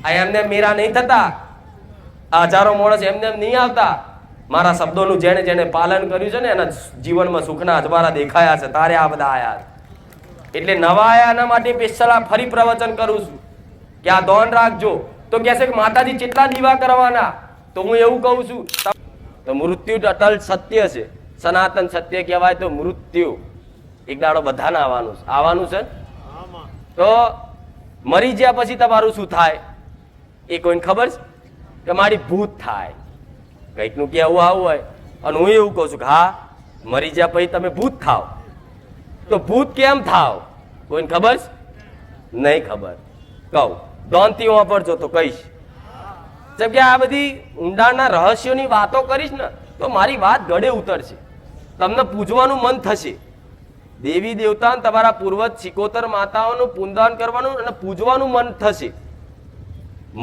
આ એમને મેરા નહીં થતા, આ હજારો માણસ એમને નહીં આવતા. મારા શબ્દોનું જેને જેને પાલન કર્યું છે ને એના જીવનમાં સુખના અજવાળા દેખાયા છે. તારે આ બધા આયા એટલે નવા આયા એના માટે સ્પેશિયલ આ ફરી પ્રવચન કરું છું કે આ ધોન રાખજો. તો કહેશે કે માતાજી કેટલા દીવા કરવાના? તો હું એવું કહું છું, તો મૃત્યુ અટલ સત્ય છે, સનાતન સત્ય કહેવાય. તો મૃત્યુ એક દાડો બધાને આવવાનું છે. તો મરી ગયા પછી તમારું શું થાય એ કોઈને ખબર છે? કે મારી ભૂત થાય, કંઈક નું કેવું આવું હોય. અને હું એવું કહું છું કે હા, મરી ગયા પછી તમે ભૂત થાવ. તો ભૂત કેમ થાવ કોઈને ખબર છે? નહીં ખબર. કહું દોનથી વાપરજો તો કહીશ. જેમ કે આ બધી ઊંડાણના રહસ્યોની વાતો કરીશ ને તો મારી વાત ગળે ઉતરશે, તમને પૂજવાનું મન થશે. દેવી દેવતા તમારા પૂર્વજ સિકોતર માતાઓનું પૂંદાન કરવાનું અને પૂજવાનું મન થશે.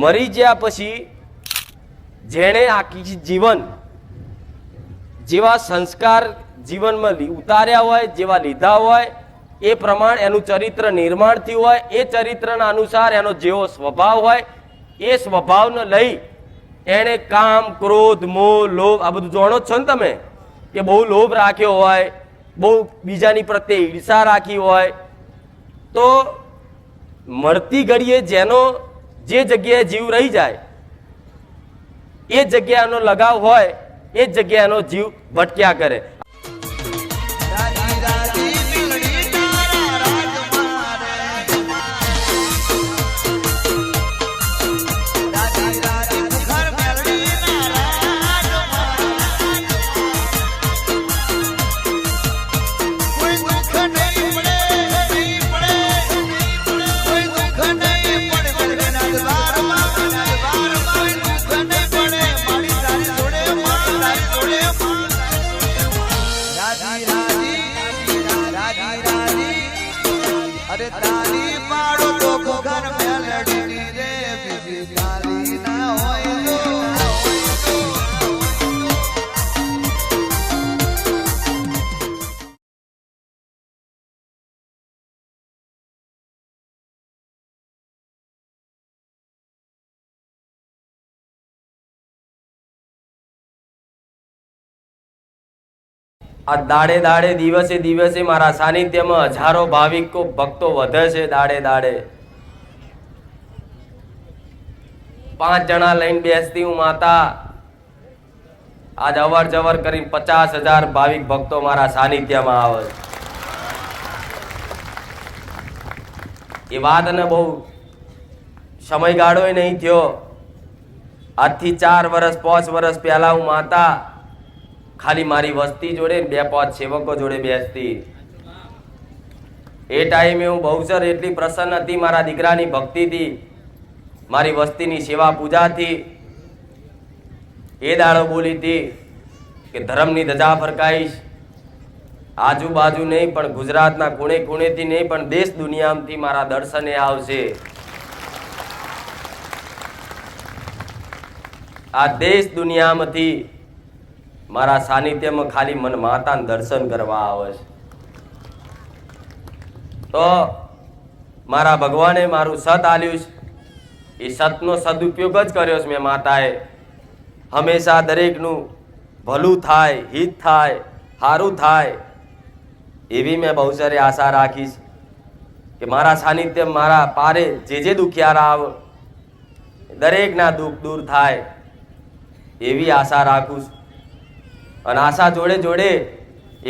મરી ગયા પછી જેણે આખી જીવન જેવા સંસ્કાર જીવનમાં ઉતાર્યા હોય, જેવા લીધા હોય, એ પ્રમાણે એનું ચરિત્ર નિર્માણ થયું હોય. એ ચરિત્રના અનુસાર એનો જેવો સ્વભાવ હોય એ સ્વભાવને લઈ એણે કામ, ક્રોધ, મોહ, લોભ આ બધું જાણો જ છો ને તમે, કે બહુ લોભ રાખ્યો હોય, બહુ બીજાની પ્રત્યે ઈર્ષા રાખી હોય. તો મળતી ઘડીએ જેનો જે જગ્યાએ જીવ રહી જાય એ જગ્યાનો લગાવ હોય એ જ જગ્યાનો જીવ ભટક્યા કરે. આ દાડે દાડે દિવસે દિવસે મારા સાનિધ્યમાં હજારો ભાવિકો ભક્તો વધે છે. દાડે દાડે 5 જણા લઈને બેસતી હું માતા. આજ અવર જવર કરીને 50,000 ભાવિક ભક્તો મારા સાનિધ્યમાં આવે. એ વાત ને બહુ સમયગાળો નહીં થયો. આજથી 4 વર્ષ 5 વર્ષ પહેલા હું માતા ખાલી મારી વસ્તી જોડે 2-5 સેવકો જોડે બેસતી. એ ટાઈમે હું બહુસર એટલી પ્રસન્ન હતી મારા દીકરાની ભક્તિથી, મારી વસ્તીની સેવા પૂજાથી. એ દાડો બોલી હતી કે ધર્મની ધજા ફરકાઈશ. આજુબાજુ નહીં પણ ગુજરાતના ખૂણે ખૂણેથી નહીં પણ દેશ દુનિયામાંથી મારા દર્શને આવશે. આ દેશ દુનિયામાંથી મારા સાનિધ્યમાં ખાલી મન માતાના દર્શન કરવા આવે છે. તો મારા ભગવાને મારું સત આલ્યું છે, એ સતનો સદુપયોગ જ કર્યો છે મેં માતાએ. હંમેશા દરેકનું ભલું થાય, હિત થાય, સારું થાય એવી મેં બહુ સારી આશા રાખીશ કે મારા સાનિધ્ય મારા પારે જે દુખિયારા આવે દરેકના દુઃખ દૂર થાય એવી આશા રાખું છું. અને આશા જોડે જોડે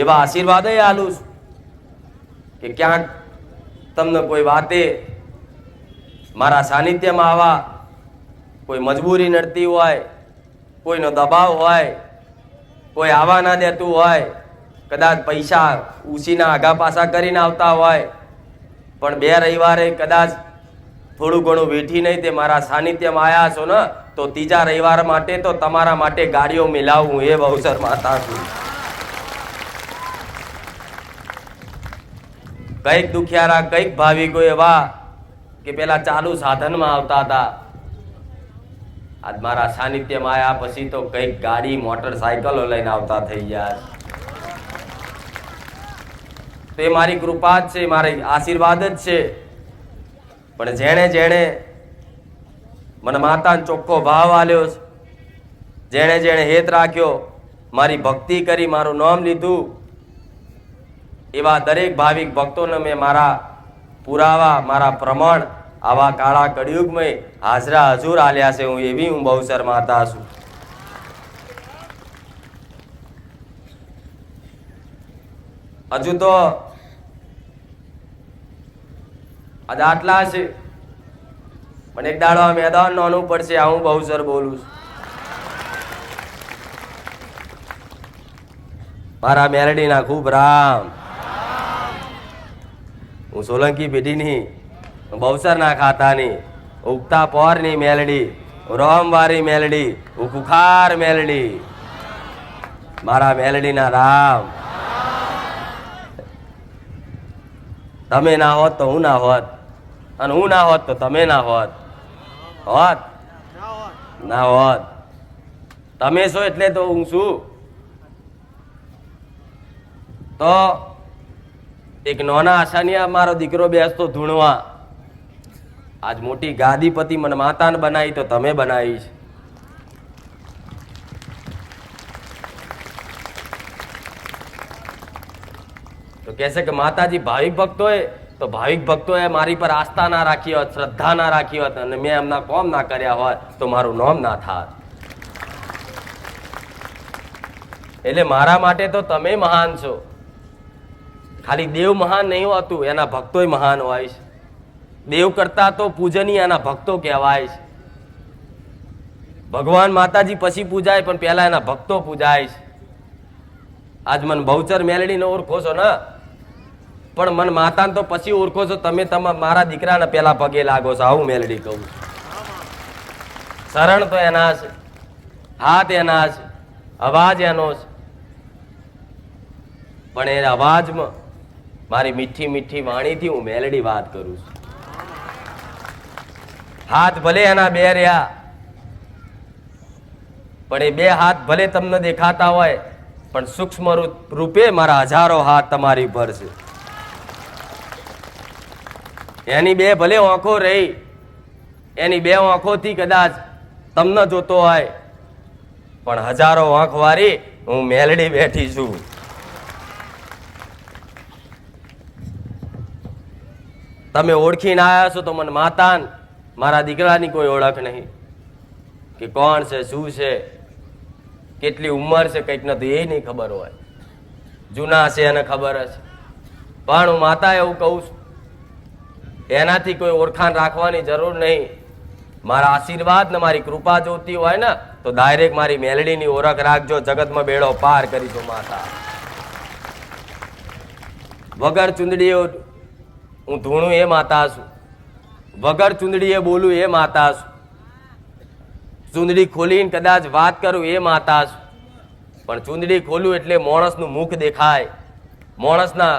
એવા આશીર્વાદ આલું છું કે ક્યાંક તમને કોઈ વાતે મારા સાનિધ્યમાં આવા કોઈ મજબૂરી નડતી હોય, કોઈનો દબાવ હોય, કોઈ આવા ના દેતું હોય, કદાચ પૈસા ઉસીના આગા પાછા કરીને આવતા હોય, પણ 2 રવિવારે કદાચ થોડું ઘણું વેઠી નહીં તે મારા સાનિધ્યમાં આવ્યા છો ને તો 3જા રવિવાર માટે તો તમારા માટે ગાડીઓ મિલાવું એ અવસર માતા છું. કઈક દુખિયારા કઈક ભાવિકો એવા કે પેલા ચાલુ સાધનમાં આવતા હતા, આજ મારા સાનિધ્યમાં આવ્યા પછી તો કઈક ગાડી મોટરસાયકલો લઈને આવતા થઈ ગયા. તો એ મારી કૃપા જ છે, મારી આશીર્વાદ જ છે. પણ જેણે જેણે મને માતાને ચોખ્ખો ભાવ આલ્યો છે. જેણે જેણે હેત રાખ્યો, મારી ભક્તિ કરી, મારું નામ લીધું, એવા દરેક ભાવિક ભક્તોને મેં મારા પુરાવા, મારા પ્રમાણ આવા કાળા કળિયુગમય હાજરા હજુર આલ્યા છે. હું બહુચર માતા છું. હજુ તો આજે આટલા છે, પણ એક દાડો આ મેદાન નોનું પડશે. હું બહુચર બોલું છું. મારા મેલડીના ખૂબ રામ. હું સોલંકી પેઢીની, બહુચર ના ખાતાની, ઉગતા પોરની મેલડી, રોમવારી મેલડી, હું કુખાર મેલડી. મારા મેલડીના રામ. તમે ના હોત તો હું ના હોત, અને હું ના હોત તો તમે ના હોત. હોત ના હોત. તમે છો એટલે તો હું છું. તો એક નોના આસાનિયા મારો દીકરો બેસતો ધૂણવા, આજ મોટી ગાદીપતિ મને માતાને બનાવી તો તમે બનાવી છે. તો કહેશે કે માતાજી ભાવિક ભક્તોએ, તો ભાવિક ભક્તોએ મારી પર આસ્થા ના રાખી હોત, શ્રદ્ધા ના રાખી હોત, અને મેં એમના કોમ ના કર્યા હોત તો મારું નામ ના થાત. એટલે મારા માટે તો તમે મહાન છો. ખાલી દેવ મહાન નહીં હોતું, એના ભક્તોય મહાન હોય છે. દેવ કરતા તો પૂજનીય એના ભક્તો કહેવાય છે. ભગવાન માતાજી પછી પૂજાય, પણ પહેલા એના ભક્તો પૂજાય છે. આજ મને બહુચર મેલડીને ઓળખો છો ને, પણ મન માતાને તો પછી ઓળખો છો. તમે મારા દીકરાને પેલા પગે લાગો છો. આવું મેલડી કહું. શરણ તો એના છે, હાથ એના છે, અવાજ એનો છે, પણ એ અવાજમાં મારી મીઠી મીઠી વાણીથી હું મેલડી વાત કરું છું. હાથ ભલે એના બે રહ્યા, પણ એ બે હાથ ભલે તમને દેખાતા હોય, પણ સૂક્ષ્મ રૂપે મારા હજારો હાથ તમારી પર છે. એની બે ભલે આંખો રહી, એની બે આંખોથી કદાચ તમને જોતો હોય, પણ હજારો આંખ વાળી હું મેલડી બેઠી છું. તમે ઓળખીને આવ્યા છો તો મને માતાન, મારા દીકરાની કોઈ ઓળખ નહીં કે કોણ છે, શું છે, કેટલી ઉંમર છે, કંઈક નથી એ નહીં ખબર હોય. જૂના છે એને ખબર હશે, પણ હું માતા એવું કહું છું, એનાથી કોઈ ઓળખાણ રાખવાની જરૂર નહીં. મારા આશીર્વાદ ને મારી કૃપા જોતી હોય ને તો ડાયરેક્ટ મારી મેલડીની ઓળખ રાખજો. જગતમાં બેડો પાર કરીશું માતા. વગર ચુંદડીએ હું ધૂણું એ માતા છું, વગર ચુંદડીએ બોલું એ માતા છું, ચુંદડી ખોલીને કદાચ વાત કરું એ માતા છું. પણ ચુંદડી ખોલું એટલે માણસનું મુખ દેખાય, માણસના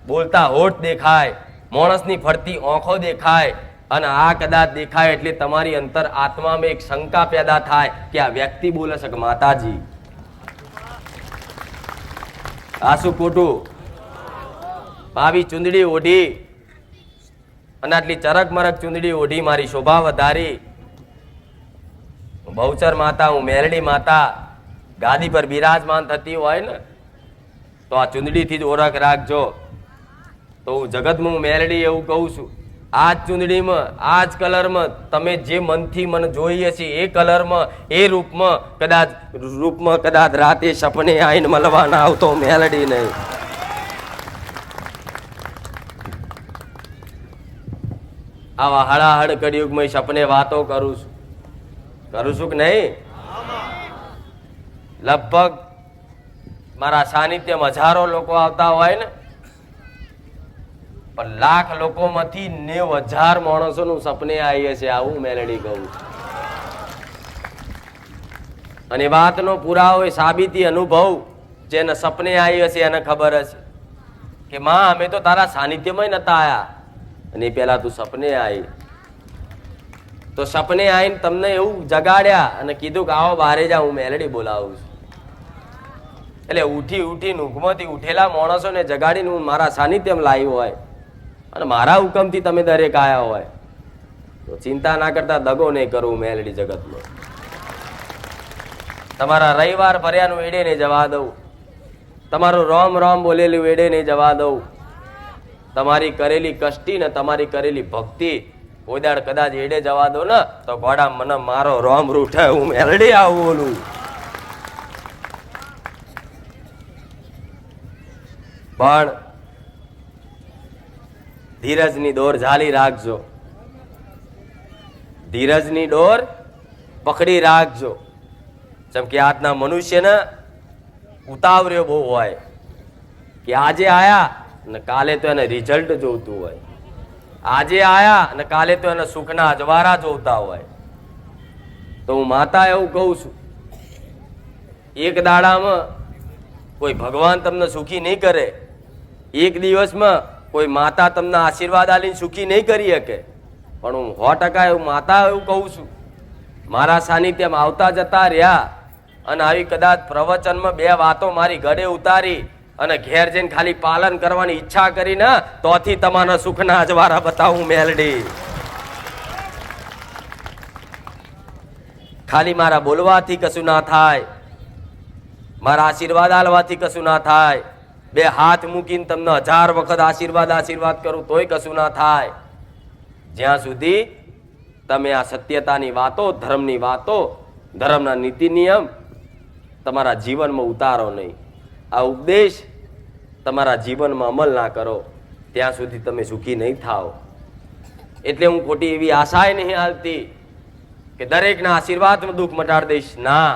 બોલતા હોઠ દેખાય, માણસની ફરતી આંખો દેખાય, અને આ કદાચ દેખાય એટલે તમારી અંતર આત્મામાં એક શંકા પેદા થાય કે આ વ્યક્તિ બોલે છે કે માતાજી. આ શું ખોટું? આવી ચુંદડી ઓઢી અને આટલી ચરક મરક ચુંદડી ઓઢી મારી શોભા વધારી. બહુચર માતા, હું મેલડી માતા ગાદી પર બિરાજમાન થતી હોય ને તો આ ચુંદડીથી જ ઓળખ રાખજો. તો હું જગતમાં હું મેલડી એવું કહું છું. આ જ ચુંદડીમાં, આ જ કલરમાં તમે જે મનથી મને જોઈએ છે એ કલરમાં, એ રૂપમાં કદાચ રાતે સપને આવીને મળવાના આવતો મેલડી નહીં. આવા હળાહળ કળિયુગમાં સપને વાતો કરું છું કે નહીં? લગભગ મારા સાનિધ્યમાં હજારો લોકો આવતા હોય ને, પણ લાખ લોકોમાંથી 90,000 માણસોનું સપને આવીએ છે. આવું મેલડી કહું. અને વાતનો પુરાવો, સાબિતી, અનુભવ જેને સપને આવી હશે એને ખબર હશે કે માં અમે તો તારા સાનિધ્યમાં નતા આયા, અને પેલા તું સપને આવી. તો સપને આવીને તમને એવું જગાડ્યા અને કીધું કે આવો બહારે જા, હું મેલડી બોલાવું છું. એટલે ઉઠી ઊંઘમાંથી ઉઠેલા માણસોને જગાડીને હું મારા સાનિધ્યમાં લાવ્યો હોય, અને મારા હુકમથી તમે દરેક આયા હોય, તો ચિંતા ના કરતા દગો નહીં કરવું મેલડી જગતમાં. તમારા રવિવાર ભર્યાનું વેડે નહીં જવા દઉં, તમારું રોમ રોમ બોલેલું વેડે નહીં જવા દઉં, તમારી કરેલી કષ્ટી ને તમારી કરેલી ભક્તિ કોઈદાડ કદાચ એડે જવા દો ને તો ઘોડા મને મારો રોમ રૂઠે, હું મેલડી આવું બોલું. પણ ધીરજની દોર ઝાલી રાખજો, ધીરજની ડોર પકડી રાખજો. જેમ કે આજના મનુષ્યને ઉતાવળ્યો બહુ હોય કે આજે આયા ને કાલે તો એને રિઝલ્ટ જોતું હોય, આજે આયા ને કાલે તો એને સુખના અજવારા જોતા હોય. તો હું માતા એવું કહું છું, એક દાડામાં કોઈ ભગવાન તમને સુખી નહીં કરે, એક દિવસમાં કોઈ માતા તમને આશીર્વાદ આલીને સુખી નહીં કરી શકે. પણ હું 100% એવું માતા એવું કહું છું, મારા સાનિધ્યમાં આવતા જતા રહ્યા અને આવી કદાચ પ્રવચનમાં 2 વાતો મારી ગળે ઉતારી અને ઘેર જઈને ખાલી પાલન કરવાની ઈચ્છા કરીને તોથી તમારા સુખના અજવારા બતાવું મેલડી. ખાલી મારા બોલવાથી કશું ના થાય, મારા આશીર્વાદ આલવાથી કશું ના થાય, 2 હાથ મૂકીને તમને 1000 વખત આશીર્વાદ કરું તોય કશું ના થાય. જ્યાં સુધી તમે આ સત્યતાની વાતો, ધર્મની વાતો, ધર્મના નીતિ નિયમ તમારા જીવનમાં ઉતારો નહીં, આ ઉપદેશ તમારા જીવનમાં અમલ ના કરો, ત્યાં સુધી તમે સુખી નહીં થાઓ. એટલે હું ખોટી એવી આશાએ નહીં હાલતી કે દરેકના આશીર્વાદમાં દુઃખ મટાડી દઈશ. ના,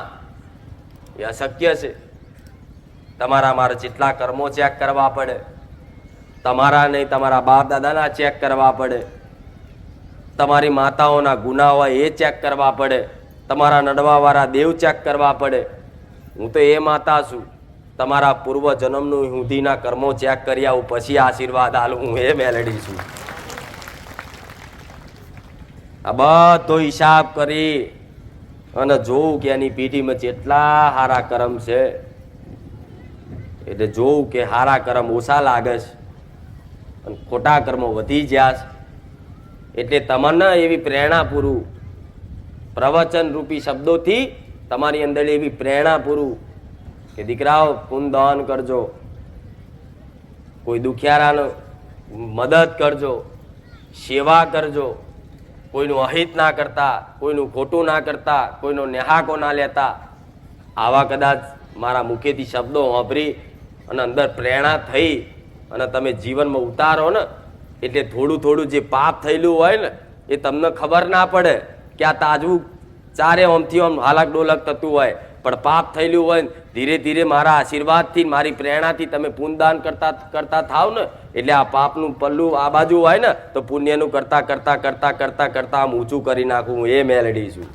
એ અશક્ય છે. તમારા મારા જેટલા કર્મો ચેક કરવા પડે, તમારા નહીં તમારા બાપ દાદાના ચેક કરવા પડે, તમારી માતાઓના ગુના હોય એ ચેક કરવા પડે, તમારા નડવાવાળા દેવ ચેક કરવા પડે. હું તો એ માતા છું, તમારા પૂર્વ જન્મનું હુંધીના કર્મો ચેક કરી આવું પછી આશીર્વાદ આલું. હું એ મેલડી છું. આ બધો હિસાબ કરી અને જોઉં કે એની પીઢીમાં જેટલા સારા કર્મ છે, એટલે જોઉં કે સારા કર્મ ઓછા લાગે છે અને ખોટા કર્મો વધી ગયા છે. એટલે તમને એવી પ્રેરણા પૂરું પ્રવચન રૂપી શબ્દોથી તમારી અંદર એવી પ્રેરણા પૂરું કે દીકરાઓ પુણ્યદાન કરજો, કોઈ દુખિયારાનો મદદ કરજો, સેવા કરજો, કોઈનું અહિત ના કરતા, કોઈનું ખોટું ના કરતા, કોઈનો નેહાકો ના લેતા. આવા કદાચ મારા મુખેથી શબ્દો વાપરી અને અંદર પ્રેરણા થઈ અને તમે જીવનમાં ઉતારો ને એટલે થોડું થોડું જે પાપ થયેલું હોય ને એ તમને ખબર ના પડે કે આ તાજવું ચારે ઓમથી ઓમ હાલક ડોલક થતું હોય, પણ પાપ થયેલું હોય ધીરે ધીરે મારા આશીર્વાદથી મારી પ્રેરણાથી તમે પુણ્યદાન કરતા થાવ ને એટલે આ પાપનું પલ્લું આ બાજુ હોય ને તો પુણ્યનું કરતા કરતા કરતા કરતા કરતા આમ ઊંચું કરી નાખું. હું એ મેલડી છું.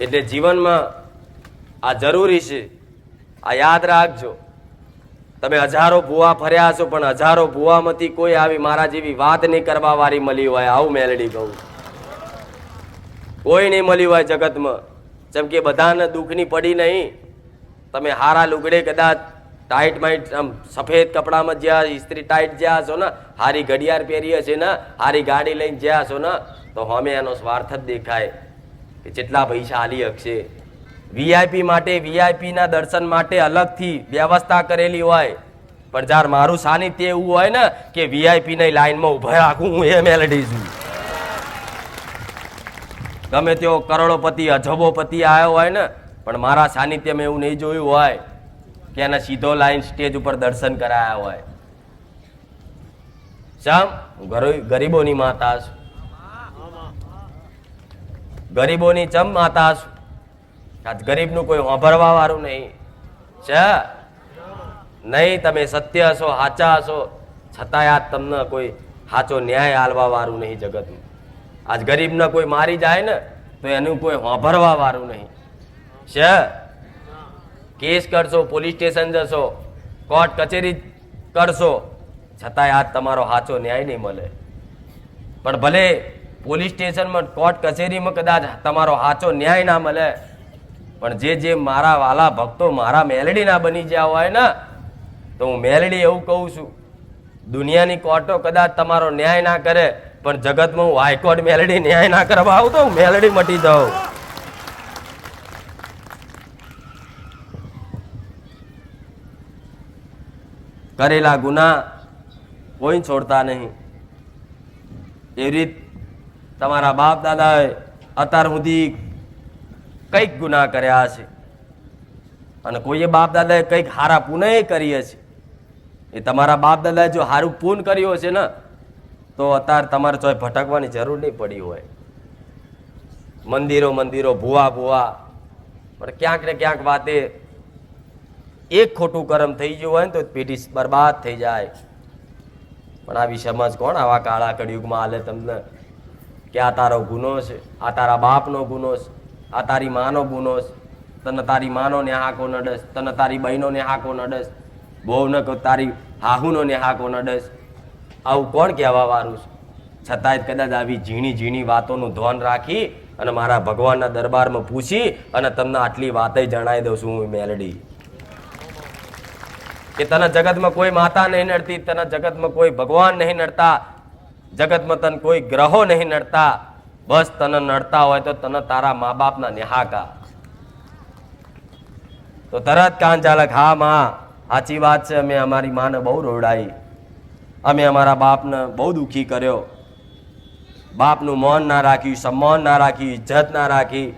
એટલે જીવનમાં આ જરૂરી છે, આ યાદ રાખજો. તમે 1000 ભૂવા ફર્યા છો પણ 1000 ભૂવામાંથી કોઈ આવી મારા જેવી વાત નહીં કરવા વાળી મળી હોય, આવું મેલડી કહું. કોઈ નહીં મળી હોય જગતમાં. જેમ કે બધાને દુઃખની પડી નહીં. તમે હારા લુગડે કદાચ ટાઈટ માઇટ આમ સફેદ કપડામાં જ્યાં ઇસ્ત્રી ટાઈટ જ્યાં છો ને, હારી ઘડિયાળ પહેરીએ છે ને, હારી ગાડી લઈને જ્યાં છો ને, તો હમે એનો સ્વાર્થ જ દેખાય કે જેટલા પૈસા આલી શકશે. વીઆઈપી માટે, વીઆઈપીના દર્શન માટે અલગથી વ્યવસ્થા કરેલી હોય, પણ જ્યારે મારું સાનિધ્ય એવું હોય ને કે વીઆઈપીની લાઈનમાં ઊભા રાખું, હું એ મેલડી છું. ગમે તેવો કરોડોપતિ અજબોપતિ આવ્યો હોય ને પણ મારા સાનિધ્યમાં એવું નહીં જોયું હોય કે એને સીધો લાઈન સ્ટેજ ઉપર દર્શન કરાયા હોય. શમ ગરીબોની માતા છું, ગરીબોની ચમ માતા છું. આજ ગરીબનું કોઈ હોભરવા વાળું નહીં છે નહીં. તમે સત્ય હશો, સાચા હશો, છતાંય આજ તમને કોઈ સાચો ન્યાય આલવા વાળું નહીં જગતમાં. આજ ગરીબને કોઈ મારી જાય ને તો એનું કોઈ હોભરવા વાળું નહીં છે. કેસ કરશો, પોલીસ સ્ટેશન જશો, કોર્ટ કચેરી કરશો, છતાંય આજ તમારો સાચો ન્યાય નહીં મળે. પણ ભલે પોલીસ સ્ટેશનમાં, કોર્ટ કચેરીમાં કદાચ તમારો સાચો ન્યાય ના મળે, પણ જે મારા વાલા ભક્તો મારા મેલડી ના બની ગયા હોય ને તો હું મેલડી એવું કહું છું, દુનિયાની કોર્ટો કદાચ તમારો ન્યાય ના કરે પણ જગતમાં હું હાઈકોર્ટ મેલડી ન્યાય ના કરવા આવું તો મેલડી મટી જાઉં. કરેલા ગુના કોઈ છોડતા નહીં. એવી રીત તમારા બાપ દાદાએ અત્યાર સુધી કંઈક ગુના કર્યા હશે અને કોઈએ બાપ દાદાએ કંઈક હારા પુનઃ કરી હશે. એ તમારા બાપ દાદાએ જો હારું પૂન કર્યું હશે ને તો અત્યારે તમારે ચોય ભટકવાની જરૂર નહીં પડી હોય. મંદિરો મંદિરો ભૂવા ભૂવા પણ ક્યાંક ને ક્યાંક વાતે એક ખોટું કર્મ થઈ ગયું હોય ને તો પેઢી બરબાદ થઈ જાય. પણ આવી સમજ કોણ આવા કાળા કળિયુગમાં હાલે તમને કે આ તારો ગુનો છે, આ તારા બાપનો ગુનો છે, આ તારી માનો ગુનો છે, તને તારી માનો ને હાકો નડસ, તને તારી બહેનો ને હાકો નડસ, બહુ ન કહો તારી હાહુનો ને હાકો નડસ. આવું કોણ કહેવા વાળું છે? છતાંય કદાચ આવી ઝીણી ઝીણી વાતોનું ધ્યાન રાખી અને મારા ભગવાનના દરબારમાં પૂછી અને તમને આટલી વાતે જણાવી દઉં છું હું મેલડી કે તને જગતમાં કોઈ માતા નહીં નડતી, તને જગતમાં કોઈ ભગવાન નહીં નડતા, જગતમાં તને કોઈ ગ્રહો નહીં નડતા. બસ તને નડતા હોય તો તને તારા મા બાપના નેહાકા. તો તરત કાન ચાલક, હા માં સાચી વાત છે, અમે અમારી માને બહુ રોવડાવી, અમે અમારા બાપને બહુ દુઃખી કર્યો, બાપનું માન ના રાખ્યું, સન્માન ના રાખ્યું, ઇજ્જત ના રાખી,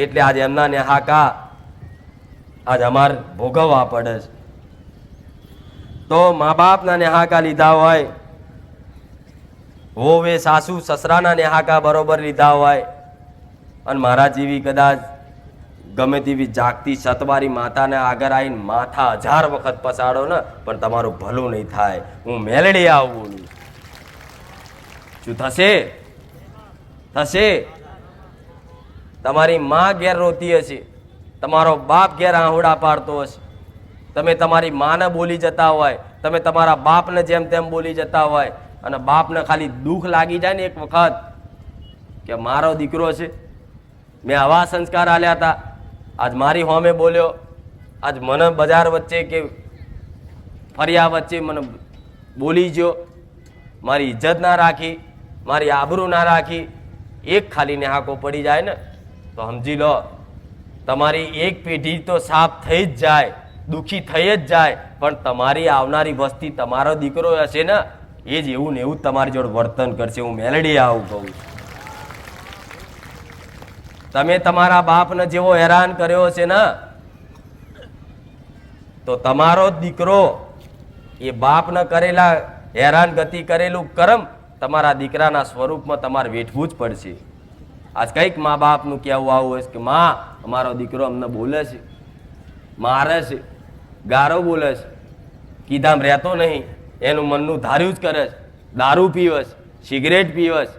એટલે આજે એમના નેહાકા આજ અમારે ભોગવવા પડે છે. તો મા બાપના નેહાકા લીધા હોય, હોવે સાસુ સસરાના નેહાકા બરોબર લીધા હોય, અને મારા જેવી કદાચ ગમે તેવી જાગતી સતવારી માતાને આગળ આવીને માથા 1000 વખત પસાડો ને પણ તમારું ભલું નહીં થાય. હું મેલડી આવું શું થશે? થશે. તમારી માં ઘેર રોતી હશે, તમારો બાપ ઘેર આહુડા પાડતો હશે, તમે તમારી માને બોલી જતા હોય, તમે તમારા બાપને જેમ તેમ બોલી જતા હોય, અને બાપને ખાલી દુઃખ લાગી જાય ને એક વખત કે મારો દીકરો છે, મેં આવા સંસ્કાર આલ્યા હતા, આજ મારી હોમે બોલ્યો, આજ મને બજાર વચ્ચે કે ફરિયા વચ્ચે મને બોલી ગયો, મારી ઇજ્જત ના રાખી, મારી આબરૂ ના રાખી, એક ખાલી નેહાકો પડી જાય ને તો સમજી લો તમારી એક પેઢી તો સાફ થઈ જ જાય, દુઃખી થઈ જ જાય, પણ તમારી આવનારી વસ્તી તમારો દીકરો હશે ને એ જ એવું ને એવું તમારી જોડે વર્તન કરશે. હું મેલડી આવું કહું છું. તમે તમારા બાપને જેવો હેરાન કર્યો છે ને તો તમારો દીકરો એ બાપને કરેલા હેરાન ગતિ કરેલું કર્મ તમારા દીકરાના સ્વરૂપમાં તમારે વેઠવું જ પડશે. આજ કંઈક મા બાપનું કહેવું આવું હોય કે માં અમારો દીકરો અમને બોલે છે, મારે છે, ગારો બોલે છે, કીધામ રહેતો નહીં, એનું મનનું ધાર્યું જ કરે છે, દારૂ પીવે છે, સિગરેટ પીવે છે,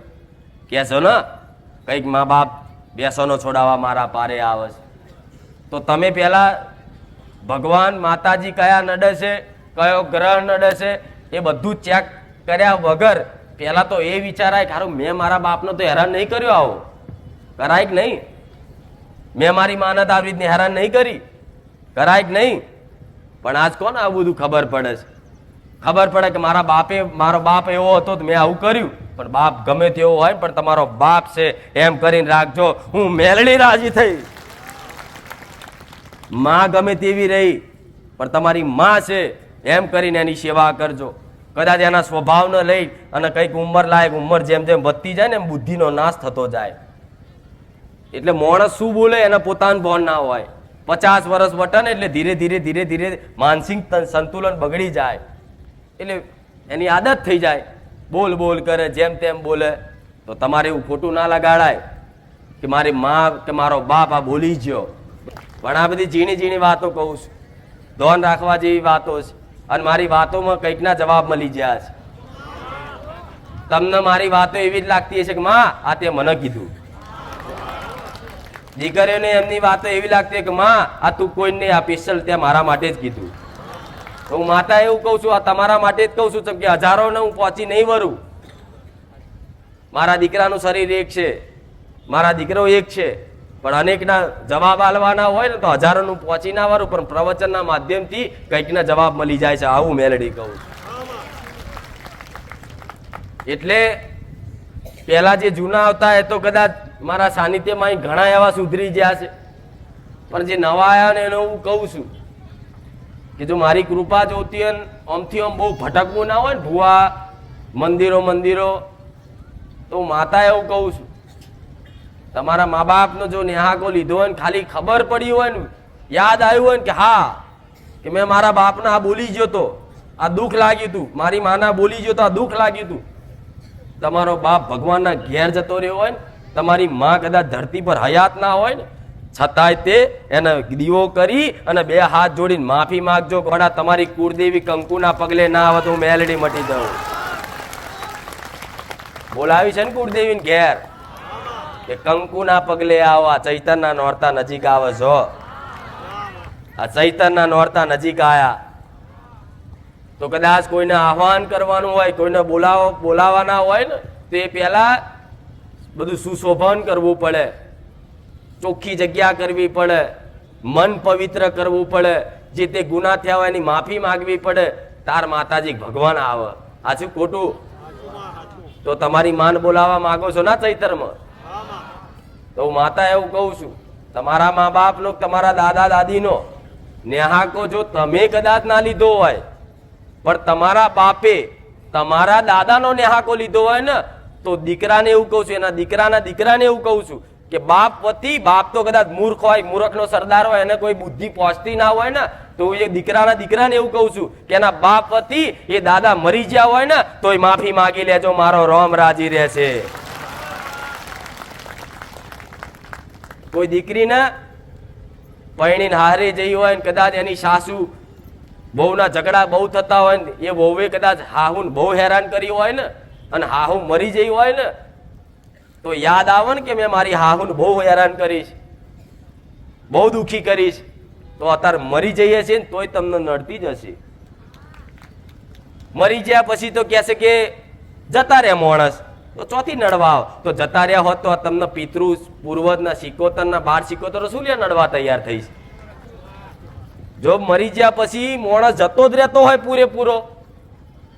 કહેશો ને કંઈક મા બાપ બેસનો છોડાવવા મારા પારે આવે છે. તો તમે પહેલા ભગવાન માતાજી કયા નડે છે, કયો ગ્રહ નડે છે એ બધું ચેક કર્યા વગર પહેલા તો એ વિચારાય કે મેં મારા બાપનો તો હેરાન નહીં કર્યો, આવો કરાય કે નહીં? મેં મારી માને તો આવી રીતની હેરાન નહીં કરી, કરાય કે નહીં? પણ આજ કોને આવું બધું ખબર પડે છે? ખબર પડે કે મારો બાપ એવો હતો તો મેં આવું કર્યું. પણ બાપ ગમે તેવો હોય પણ તમારો બાપ છે એમ કરીને રાખજો. હું મેલડી રાજી થઈ. માં ગમે તેવી રહી પણ તમારી માં છે એમ કરીને એની સેવા કરજો. કદાચ એના સ્વભાવને લઈ અને કંઈક ઉંમર લાયક ઉંમર જેમ જેમ વધતી જાય ને એમ બુદ્ધિનો નાશ થતો જાય. એટલે માણસ શું બોલે એને પોતાનું ભાન ના હોય. 50 વર્ષ વટે ને એટલે ધીરે ધીરે ધીરે ધીરે માનસિક સંતુલન બગડી જાય, એટલે એની આદત થઈ જાય, બોલ બોલ કરે, જેમ તેમ બોલે. તો તમારે એવું ખોટું ના લગાડાય કે મારી માં કે મારો બાપ આ બોલી ગયો. પણ આ બધી ઝીણી ઝીણી વાતો કહું છું, ધ્યાન રાખવા જેવી વાતો છે, અને મારી વાતોમાં કંઈકના જવાબ મળી ગયા છે. તમને મારી વાતો એવી જ લાગતી હશે કે માં આ તે મને કીધું. દીકરીઓને એમની વાતો એવી લાગતી કે માં આ તું કોઈ નહીં, આ સ્પેશિયલ તે મારા માટે જ કીધું. હું માતા એવું કહું છું, આ તમારા માટે જ કહું છું કે હજારોને હું પહોંચી નહીં વરું. મારા દીકરાનું શરીર એક છે, મારા દીકરો એક છે, પણ અનેકના જવાબ આલવાના હોય ને તો હજારોનું પહોંચી ના વરું, પણ પ્રવચનના માધ્યમથી કંઈકના જવાબ મળી જાય છે. આવું મેલડી કહું છું. એટલે પેલા જે જૂના આવતા એ તો કદાચ મારા સાનિધ્યમાં ઘણા એવા સુધરી ગયા છે, પણ જે નવા આવ્યા ને એને હું કહું છું કે જો મારી કૃપા જોતી હોય ને આમથી આમ બહુ ભટકવું ના હોય ને ભૂવા મંદિરો તો માતા એવું કહું છું, તમારા મા બાપનો જો નેહાકો લીધો હોય ને ખાલી ખબર પડી હોય ને યાદ આવ્યું હોય ને કે હા કે મેં મારા બાપના આ બોલી ગયો તો આ દુઃખ લાગ્યું હતું, મારી માના બોલી ગયો તો આ દુઃખ લાગ્યું હતું, તમારો બાપ ભગવાનના ઘેર જતો રહ્યો હોય ને, તમારી માં કદાચ ધરતી પર હયાત ના હોય ને છતાંય તે એને દીવો કરી અને બે હાથ જોડીને માફી માંગજો, ઘોડા તમારી કુળદેવી કંકુના પગલે ના આવે તો હું મેલડી મટી દઉં. બોલાવી છે ને કુળદેવી ઘેર કે કંકુના પગલે આવો, આ ચૈતનના નોરતા નજીક આવે છો, આ ચૈતનના નોરતા નજીક આયા તો કદાચ કોઈને આહવાન કરવાનું હોય, કોઈને બોલાવાના હોય ને તો એ પહેલા બધું સુશોભન કરવું પડે, ચોખ્ખી જગ્યા કરવી પડે, મન પવિત્ર કરવું પડે, જે તે ગુના થયા હોય એની માફી માંગવી પડે, તાર માતાજી ભગવાન આવે. આ શું ખોટું? તો તમારી માન બોલાવવા માંગો છો ના ચૈતરમાં, તો હું માતા એવું કહું છું, તમારા મા બાપનો તમારા દાદા દાદીનો નેહાકો જો તમે કદાચ ના લીધો હોય પણ તમારા બાપે તમારા દાદાનો નેહાકો લીધો હોય ને તો દીકરાને એવું કહું છું, એના દીકરાના દીકરાને એવું કહું છું કે બાપ વતી, બાપ તો કદાચ મૂર્ખ હોય, મૂર્ખનો સરદાર હોય, એને કોઈ બુદ્ધિ પહોંચતી ના હોય ને તો એ દીકરાના દીકરાને એવું કહું છું કે એના બાપ વતી એ દાદા મરી ગયા હોય ને તો એ માફી માંગી લેજો, મારો રોમ રાજી રહેશે. કોઈ દીકરીને પરણીને હારે જઈ હોય ને કદાચ એની સાસુ બહુના ઝઘડા બહુ થતા હોય ને એ વહુએ કદાચ હાહુને બહુ હેરાન કરી હોય ને અને હાહુ મરી જઈ હોય ને તો યાદ આવે ને કે મેં મારી હાહુને બહુ હેરાન કરીશ, બહુ દુઃખી કરીશ, તો અત્યારે મરી જઈએ છે ને તોય તમને નડતી જ હશે. મરી ગયા પછી તો કહેશે કે જતા રહ્યા માણસ, તો ચોથી નડવા આવ, તો જતા રહ્યા હોત તો તમને પિતૃ પૂર્વજના સિકોતરના 12 સિકોતરો શું લે નડવા તૈયાર થઈશ. જો મરી ગયા પછી માણસ જતો જ રહેતો હોય પૂરેપૂરો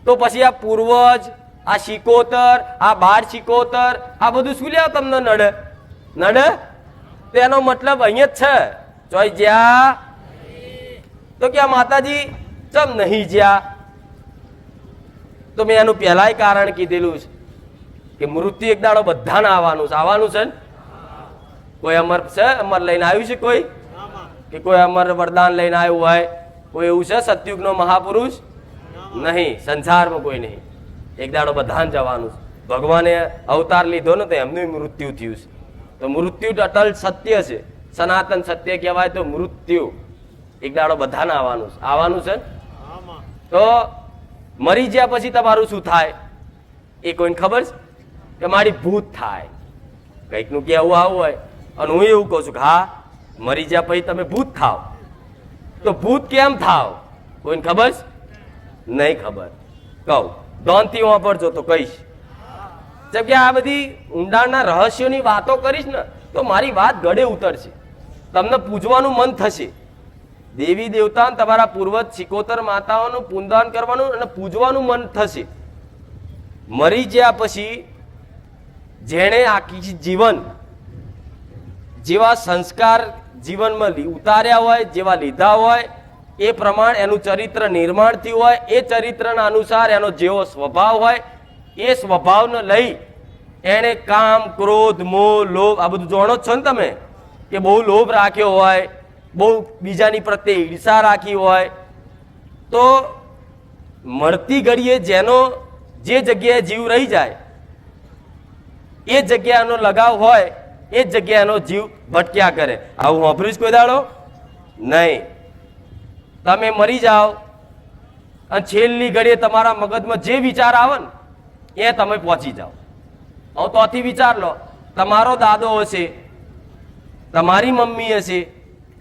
તો પછી આ પૂર્વજ, આ સિકોતર, આ 12 સિકોતર, આ બધું શું લે તમને નડે? તેનો મતલબ અહીંયા જ છે, ચોય જ્યાં તો કે માતાજી ચમ નહીં જ્યાં, તો મેં એનું પહેલાય કારણ કીધેલું છે કે મૃત્યુ એક દાડો બધાને આવવાનું છે ને. કોઈ અમર છે, અમર લઈને આવ્યું છે કોઈ, કે કોઈ અમર વરદાન લઈને આવ્યું હોય કોઈ એવું છે સતયુગનો મહાપુરુષ? નહીં, સંસારમાં કોઈ નહીં. એક દાડો બધાને જવાનું છે. ભગવાને અવતાર લીધો ને તો એમનું મૃત્યુ થયું છે, તો મૃત્યુ અટલ સત્ય છે, સનાતન સત્ય કહેવાય. તો મૃત્યુ એક દાડો બધાને આવવાનું છે. તો મરી ગયા પછી તમારું શું થાય એ કોઈને ખબર છે? કે મારી ભૂત થાય, કંઈક નું કેવું આવું હોય. અને હું એવું કહું છું કે હા મરી ગયા પછી તમે ભૂત થાવ, તો ભૂત કેમ થાવ કોઈને ખબર છે? નહીં ખબર. કહું ધોનથી વાપરજો તો કહીશ. જેમ કે આ બધી ઊંડાણના રહસ્યોની વાતો કરીશ ને તો મારી વાત ગળે ઉતરશે, તમને પૂજવાનું મન થશે. દેવી દેવતા તમારા પૂર્વજ સિકોતર માતાઓનું પૂંદાન કરવાનું અને પૂજવાનું મન થશે. મરી ગયા પછી જેણે આખી જીવન જેવા સંસ્કાર જીવનમાં ઉતાર્યા હોય, જેવા લીધા હોય એ પ્રમાણે એનું ચરિત્ર નિર્માણ થયું હોય, એ ચરિત્રના અનુસાર એનો જેવો સ્વભાવ હોય એ સ્વભાવને લઈ એણે કામ, ક્રોધ, મોહ, લોભ આ બધું જાણો જ છો ને તમે, કે બહુ લોભ રાખ્યો હોય, બહુ બીજાની પ્રત્યે ઈર્ષા રાખી હોય, તો મળતી ઘડીએ જેનો જે જગ્યાએ જીવ રહી જાય એ જગ્યાનો લગાવ હોય એ જગ્યાનો જીવ ભટક્યા કરે. આવું વાપર્યું કોઈ દાડો નહીં. તમે મરી જાઓ અને છેલ્લી ઘડીએ તમારા મગજમાં જે વિચાર આવે ને એ તમે પહોંચી જાઓ. હવે તોથી વિચાર લો, તમારો દાદો હશે, તમારી મમ્મી હશે,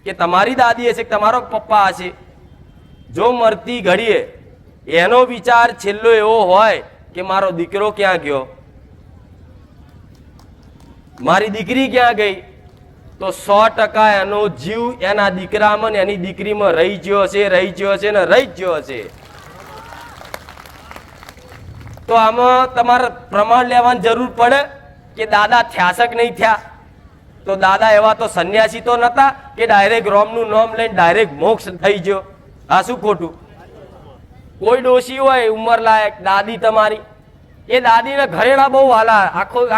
કે તમારી દાદી હશે, કે તમારો પપ્પા હશે, જો મરતી ઘડીએ એનો વિચાર છેલ્લો એવો હોય કે મારો દીકરો ક્યાં ગયો, મારી દીકરી ક્યાં ગઈ, તો 100% એનો જીવ એના દીકરામાં ને એની દીકરીમાં રહી ગયો હશે, રહી ગયો હશે ને રહી ગયો હશે. તો આમાં તમારે પ્રમાણ લેવાની જરૂર પડે કે દાદા થયા છે કે નહીં થયા. તો દાદા એવા તો સંન્યાસી તો નતા કે ડાયરેક્ટ રોમનું નામ લઈને ડાયરેક્ટ મોક્ષ થઈ ગયો. આ શું ખોટું? કોઈ ડોશી હોય ઉંમર લાયક દાદી તમારી, એ દાદીને ઘરેણા બહુ હાલા,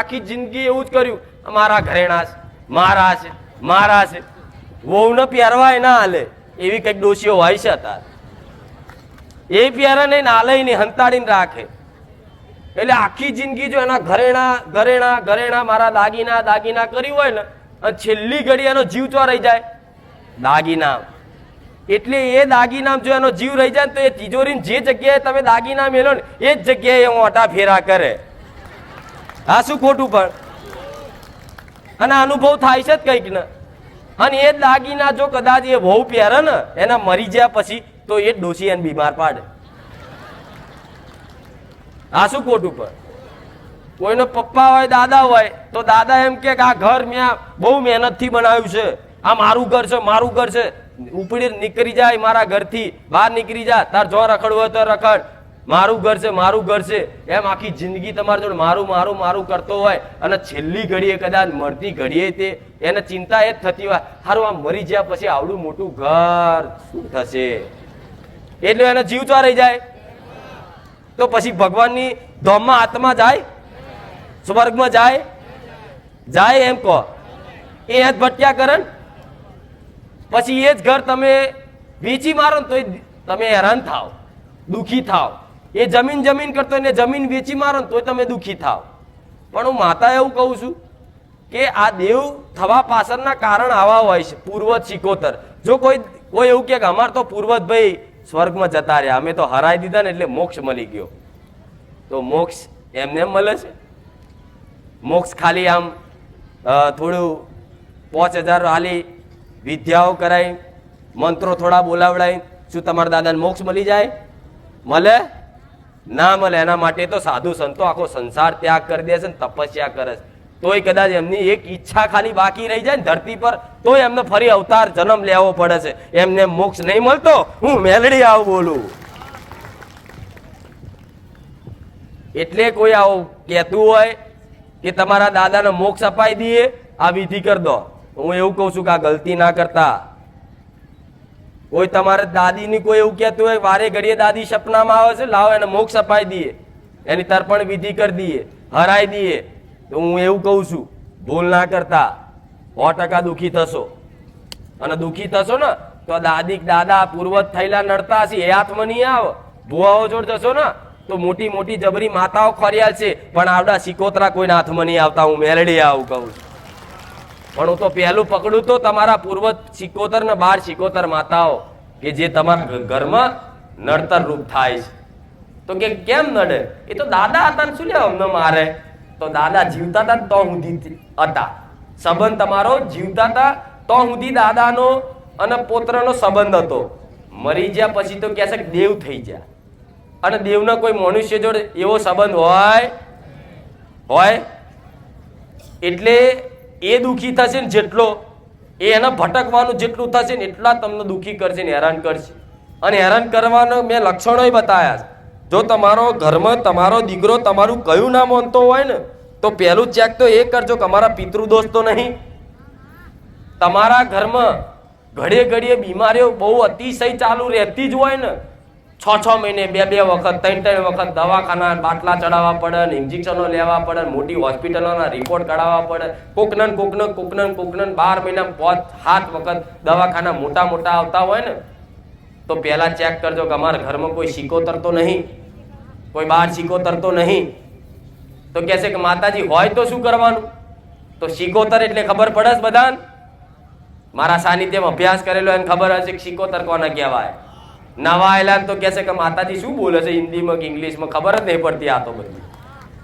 આખી જિંદગી એવું જ કર્યું, મારા ઘરેણા છે, મારા છે, મારા છે. વહુને પહેરવાય ના હાલે એવી કઈક ડોશીઓ હોય છે અત્યારે. એ પહેરે નહીં, હાલે નહીં, હંતાડીને રાખે. એટલે આખી જિંદગી જો એના ઘરેણા ઘરેણા ઘરેણા મારા દાગીના દાગીના કર્યું હોય ને, અને છેલ્લી ઘડી એનો જીવ ચો રહી જાય દાગીના. એટલે એ દાગીનામ જો એનો જીવ રહી જાય તો એ તિજોરી જે જગ્યાએ તમે દાગીના મેલો ને એ જ જગ્યાએ ઓટા ફેરા કરે. આ શું ખોટું? પણ અને અનુભવ થાય છે જ કંઈક ને. અને એ દાગીના જો કદાચ એ વહુ પહેરે ને એના મરી ગયા પછી તો એ ડોશી એને બીમાર પાડે. આ શું ખોટું? પણ કોઈનો પપ્પા હોય દાદા હોય તો દાદા એમ કે આ ઘર મેં બહુ મહેનતથી બનાવ્યું છે, આ મારું ઘર છે, મારું ઘર છે. ઉપડી નીકળી જાય મારા ઘરથી બહાર નીકળી જા, તાર જો રખડવું હોય તો રખડ, મારું ઘર છે, મારું ઘર છે. એમ આખી જિંદગી તમારી જોડે મારું મારું મારું કરતો હોય અને છેલ્લી ઘડીએ કદાચ મળતી ઘડીએ તે એને ચિંતા એ જ થતી હોય, સારું આમ મરી ગયા પછી આવડું મોટું ઘર શું થશે? એટલે એને જીવ ચો રહી જાય. તો પછી ભગવાનની ધામમાં આત્મા જાય, સ્વર્ગમાં જાય, જાય એમ કહો. એ જ ભટક્યા કરે ને પછી એ જ ઘર તમે વેચી મારો ને તો તમે હેરાન થાવ, દુઃખી થાવ. એ જમીન જમીન કરતો એને જમીન વેચી મારો ને તો તમે દુઃખી થાવ. પણ હું માતા એવું કહું છું કે આ દેવ થવા પાછળના કારણ આવા હોય છે, પૂર્વજ શિકોતર. જો કોઈ એવું કે અમાર તો પૂર્વજ ભાઈ સ્વર્ગમાં જતા રહ્યા, અમે તો હરાઈ દીધા ને એટલે મોક્ષ મળી ગયો. તો મોક્ષ એમને એમ મળે છે? મોક્ષ ખાલી આમ થોડું 5000 હાલી વિદ્યાઓ કરાય, મંત્રો થોડા બોલાવડાય, શું તમારા દાદાને મોક્ષ મળી જાય? મળે ના મળે. એના માટે તો સાધુ સંતો આખો સંસાર ત્યાગ કરી દે છે ને તપસ્યા કરે છે. તોય કદાચ એમની એક ઈચ્છા ખાલી બાકી રહી જાય ને ધરતી પર તોય એમને ફરી અવતાર જન્મ લેવો પડે છે. એમને મોક્ષ નહીં મળતો. હું મેલડી આવું બોલું એટલે કોઈ આવું કહેતું હોય કે તમારા દાદાને મોક્ષ અપાઈ દઈએ, આ વિધિ કરી દો, હું એવું કહું છું કે આ ગલતી ના કરતા. કોઈ તમારે દાદીની કોઈ એવું કહેતું હોય વારે ઘડીએ દાદી સપનામાં આવે છે, લાવો એને મોક્ષ અપાઈ દઈએ, એની તર્પણ વિધિ કરી દઈએ, હરાઈ દઈએ, તો હું એવું કહું છું ભૂલ ના કરતા. 100% દુઃખી થશો. અને દુઃખી થશો ને તો દાદી દાદા પૂર્વજ થયેલા નડતા હશે એ હાથમાં નહીં આવે. ભુવાઓ જોડ જશો ને તો મોટી મોટી જબરી માતાઓ ખોરિયાલ છે, પણ આવડા સિકોતરા કોઈના હાથમાં નહીં આવતા. હું મેલડી આવું કહું છું. પણ હું તો પહેલું પકડું તો તમારા પૂર્વજ સિકોતર ને 12 સિકોતર માતાઓ કે જે તમારા ઘરમાં નડતર રૂપ થાય છે. તો કે કેમ નડે? એ તો દાદા હતા ને શું લે અમને મારે? તો દાદા જીવતા હતા તો સુધી હતા સંબંધ, તમારો જીવતા હતા તો સુધી દાદાનો અને પુત્રનો સંબંધ હતો. મરી ગયા પછી તો કહે છે કે દેવ થઈ ગયા. અને દેવનો કોઈ મનુષ્ય જોડે એવો સંબંધ હોય? એટલે એ દુઃખી થશે ને જેટલો એને ભટકવાનું જેટલું થશે ને એટલા તમને દુઃખી કરશે ને હેરાન કરશે. અને હેરાન કરવાનો મેં લક્ષણો બતાવ્યા છે. જો તમારો ઘરમાં તમારો દીકરો તમારું કયું ના માનતો હોય ને તો પહેલું ચેક તો એ કરજો કે અમારા પિતૃદોષ તો નહીં. તમારા ઘરમાં ઘડીએ ઘડીએ બીમારીઓ બહુ અતિશય ચાલુ રહેતી જ હોય ને, 6 મહિને 2 વખત 3 વખત દવાખાના બાટલા ચડાવવા પડે ને ઇન્જેક્શનો લેવા પડે ને મોટી હોસ્પિટલોના રિપોર્ટ કઢાવવા પડે, કોકનન 12 મહિના 5-7 વખત દવાખાના મોટા મોટા આવતા હોય ને તો પહેલા ચેક કરજો કે અમારા ઘરમાં કોઈ સિકોતર તો નહીં, કોઈ 12 સિકોતર તો નહીં. તો કહેશે કે માતાજી હોય તો શું કરવાનું? તો સિકોતર એટલે ખબર પડે છે બધાને. મારા સાનિધ્યમાં અભ્યાસ કરેલો એને ખબર હશે કે સિકોતર કોને કહેવાય. નવા આયેલા તો કહેશે કે માતાજી શું બોલે છે હિન્દીમાં કે ઇંગ્લિશમાં, ખબર જ નહીં પડતી આ તો બધી.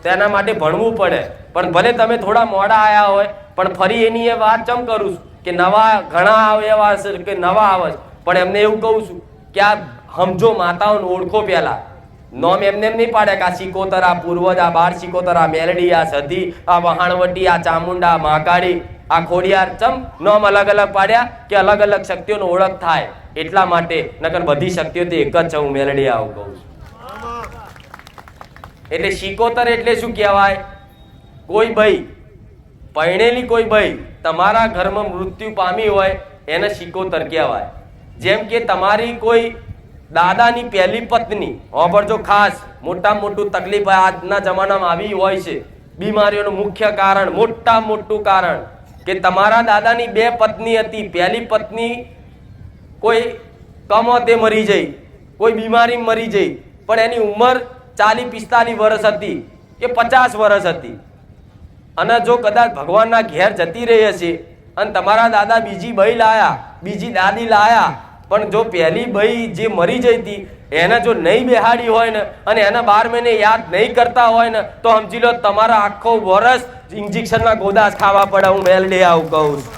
તેના માટે ભણવું પડે. પણ ભલે તમે થોડા મોડા આયા હોય પણ ફરી એની એ વાત ચમ કરું છું કે નવા ઘણા આવે એવા હશે કે નવા આવે છે, પણ એમને એવું કહું છું કે આ સમજો માતાઓને ઓળખો. પહેલા નોમ એમને એમ નહીં પાડે કે આ સિકોતર, આ પૂર્વજ, આ 12 સિકોતર, આ મેલડી, આ સધી, આ વહાણવટી, આ ચામુંડા, મહાકાળી, આ ખોડિયાર. ચમ નોમ અલગ અલગ પાડ્યા કે અલગ અલગ શક્તિઓનો ઓળખ થાય એટલા માટે. નકર બધી શક્તિઓ તો એક જ છે. હું મેલડી આવું કહું છું. એટલે શિકોતર એટલે શું કહેવાય? કોઈ ભાઈ, પરણેલી કોઈ ભાઈ તમારા ઘરમાં મૃત્યુ પામી હોય એને શિકોતર કહેવાય. જેમ કે તમારી કોઈ દાદાની પહેલી પત્ની, હોબળજો ખાસ, મોટામાં મોટું તકલીફ આજના જમાનામાં આવી હોય છે, બીમારીઓનું મુખ્ય કારણ, મોટામાં મોટું કારણ કે તમારા દાદાની બે પત્ની હતી. પહેલી પત્ની કોઈ કમોતે મરી જઈ, કોઈ બીમારી મરી જઈ, પણ એની ઉંમર 40-45 વર્ષ હતી કે 50 વર્ષ હતી. અને જો કદાચ ભગવાનના ઘેર જતી રહી હશે અને તમારા દાદા બીજી ભાઈ લાયા, બીજી દાદી લાયા, પણ જો પહેલી ભાઈ જે મરી જઈ હતી એને જો નહીં બેહાડી હોય ને અને એના 12 મહિને યાદ નહીં કરતા હોય ને તો સમજી લો તમારા આખો વર્ષ ઇન્જેક્શનના ગોદાસ ખાવા પડે. હું મેલડી આવું કહું છું,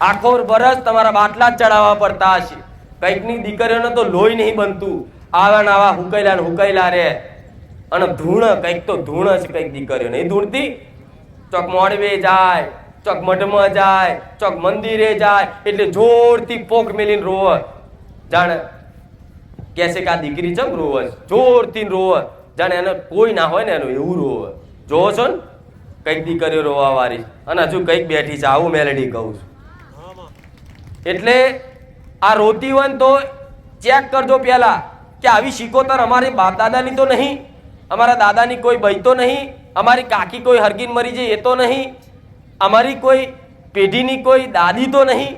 આખો વર્ષ તમારા બાટલા જ ચડાવવા પડતા હશે. કંઈકની દીકરીઓને તો લોહી નહીં બનતું, આવા ને આવા હુકાયેલા રે. અને ધૂણ, કંઈક તો ધૂણ છે, કંઈક દીકરીઓ નહીં ધૂણતી. ચોક મોડવે જાય, ચોક મઢમાં જાય, ચોક મંદિરે જાય એટલે જોરથી પોક મેલીને રોવે. જાણે કે છે કે આ દીકરી ચમ રોવે, જોરથી રોવે, જાણે એને કોઈ ના હોય ને એનું એવું રોવે. જોવો છો ને કંઈક દીકરીઓ રોવા વાળી, અને હજુ કંઈક બેઠી છે. આવું મેલેડી કહું છું. એટલે આ રોતી હોય ને તો ચેક કરજો પહેલા કે આવી શિકોતર અમારી બાપ દાદાની તો નહીં, અમારા દાદાની કોઈ ભાઈ તો નહીં, અમારી કાકી કોઈ હરગીન મરી જાય એ તો નહીં, અમારી કોઈ પેઢીની કોઈ દાદી તો નહીં.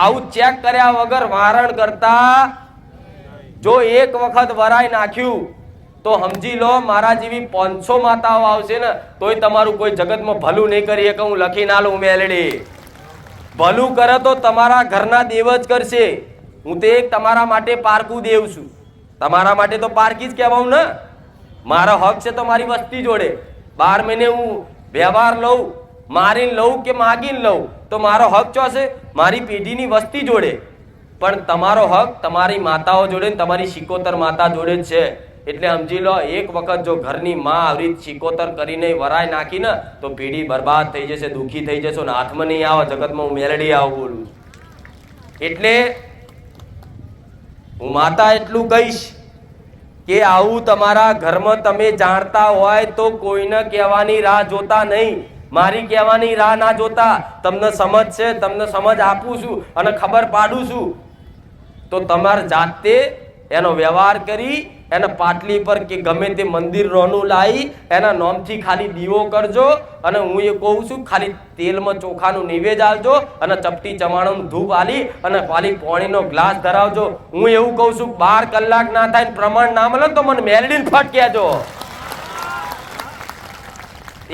આવું ચેક કર્યા વગર વારણ કરતા જો એક વખત વરાઈ નાખ્યું તો સમજી લો મારા જેવી 500 માતાઓ આવશે ને તોય તમારું કોઈ જગતમાં ભલું નહીં કરી શકે. હું લખી ના લઉં મેલડી. ભલું કરે તો તમારા ઘરના દેવ જ કરશે. હું તો એક તમારા માટે પારકું દેવ છું. તમારા માટે તો પારકી જ કહેવાઉં ને. મારો હક છે તો મારી વસ્તી જોડે 12 મહિને હું વ્યવહાર લઉં, મારીને લઉં કે માગીને લઉં તો મારો હક ચો છે મારી પેઢીની વસ્તી જોડે. પણ તમારો હક તમારી માતાઓ જોડે, તમારી શિકોતર માતા જોડે જ છે. એટલે સમજી લો એક વખત જો ઘરની માં આવી શિકોતર કરીને વરાય નાખી ને તો પેઢી બરબાદ થઈ જશે, દુઃખી થઈ જશો ને હાથમાં નહીં આવે. જગતમાં હું મેલડી આવું બોલું. એટલે હું માતા એટલું કહીશ કે આવું તમારા ઘરમાં તમે જાણતા હોય તો કોઈને કહેવાની રાહ જોતા નહીં, મારી કહેવાની રાહ ના જોતા. તમને સમજ છે, તમને સમજ આપું છું અને ખબર પાડું છું તો તમારે જાતે એનો વ્યવહાર કરી એને પાટલી પર કે ગમે તે મંદિર રોનું લાવી એના નામથી ખાલી દીવો કરજો. અને હું એ કહું છું ખાલી તેલમાં ચોખાનું નિવેદ આવજો અને ચપટી ચવાણું ધૂપ આલી અને ખાલી પાણીનો ગ્લાસ ધરાવજો. હું એવું કહું છું 12 કલાક ના થાય પ્રમાણ ના મળે તો મને મેલડીને ફટ કહેજો.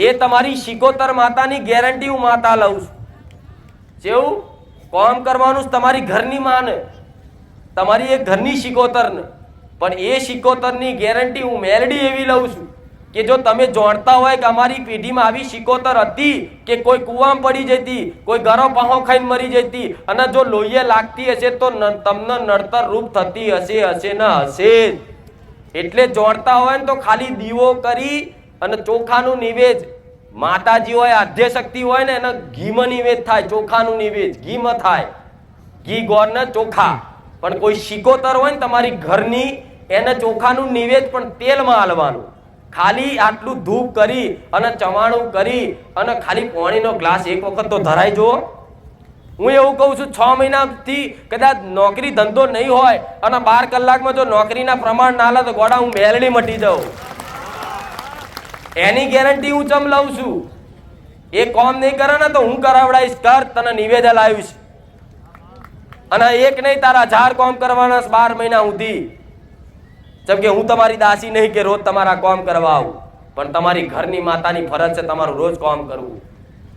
એ તમારી શિકોતર માતાની ગેરંટી હું માતા લઉં છું. જેવું કામ કરવાનું તમારી ઘરની માને, તમારી એક ઘરની શિકોતર ને, પણ એ શિકોતરની ગેરંટી હું મેલડી એવી લઉં છું કે જો તમે જાણતા હોય કે અમારી પેઢીમાં આવી શિકોતર હતી કે કોઈ કૂવામાં પડી જતી, કોઈ ગરો પાહો ખાઈને મરી જતી અને જો લોહીએ લાગતી હશે તો તમને નડતર રૂપ થતી હશે ને હશે. એટલે જાણતા હોય ને તો ખાલી દીવો કરી અને ચોખાનું નિવેદ, માતાજી હોય આદ્ય શક્તિ હોય ને એના ઘીમાં નિવેદ થાય. ચોખાનું નિવેદ ઘીમાં થાય, ઘી ગોળ ને ચોખા. પણ કોઈ શિકોતર હોય ને તમારી ઘરની એને ચોખાનું નિવેદ પણ તેલમાં હાલવાનું. ખાલી આટલું ધૂપ કરી અને ચવાણું કરી અને ખાલી પાણીનો ગ્લાસ એક વખત તો ધરાઈ જુઓ. હું એવું કહું છું 6 મહિનાથી કદાચ નોકરી ધંધો નહીં હોય અને 12 કલાકમાં જો નોકરીના પ્રમાણ ના લે તો ગોડા હું મેલડી મટી જાઉં. એની ગેરંટી હું ચમ લઉં છું. એ કામ નહીં કરે ને તો હું કરાવડાવીશ. કર, તને નિવેદ લાવીશ. અને એક નહીં તારા 1000 કામ કરવાના 12 મહિના સુધી. જેમ કે હું તમારી દાસી નહીં કે રોજ તમારા કામ કરવા આવું, પણ તમારી ઘરની માતાની ફરજ છે તમારું રોજ કામ કરવું.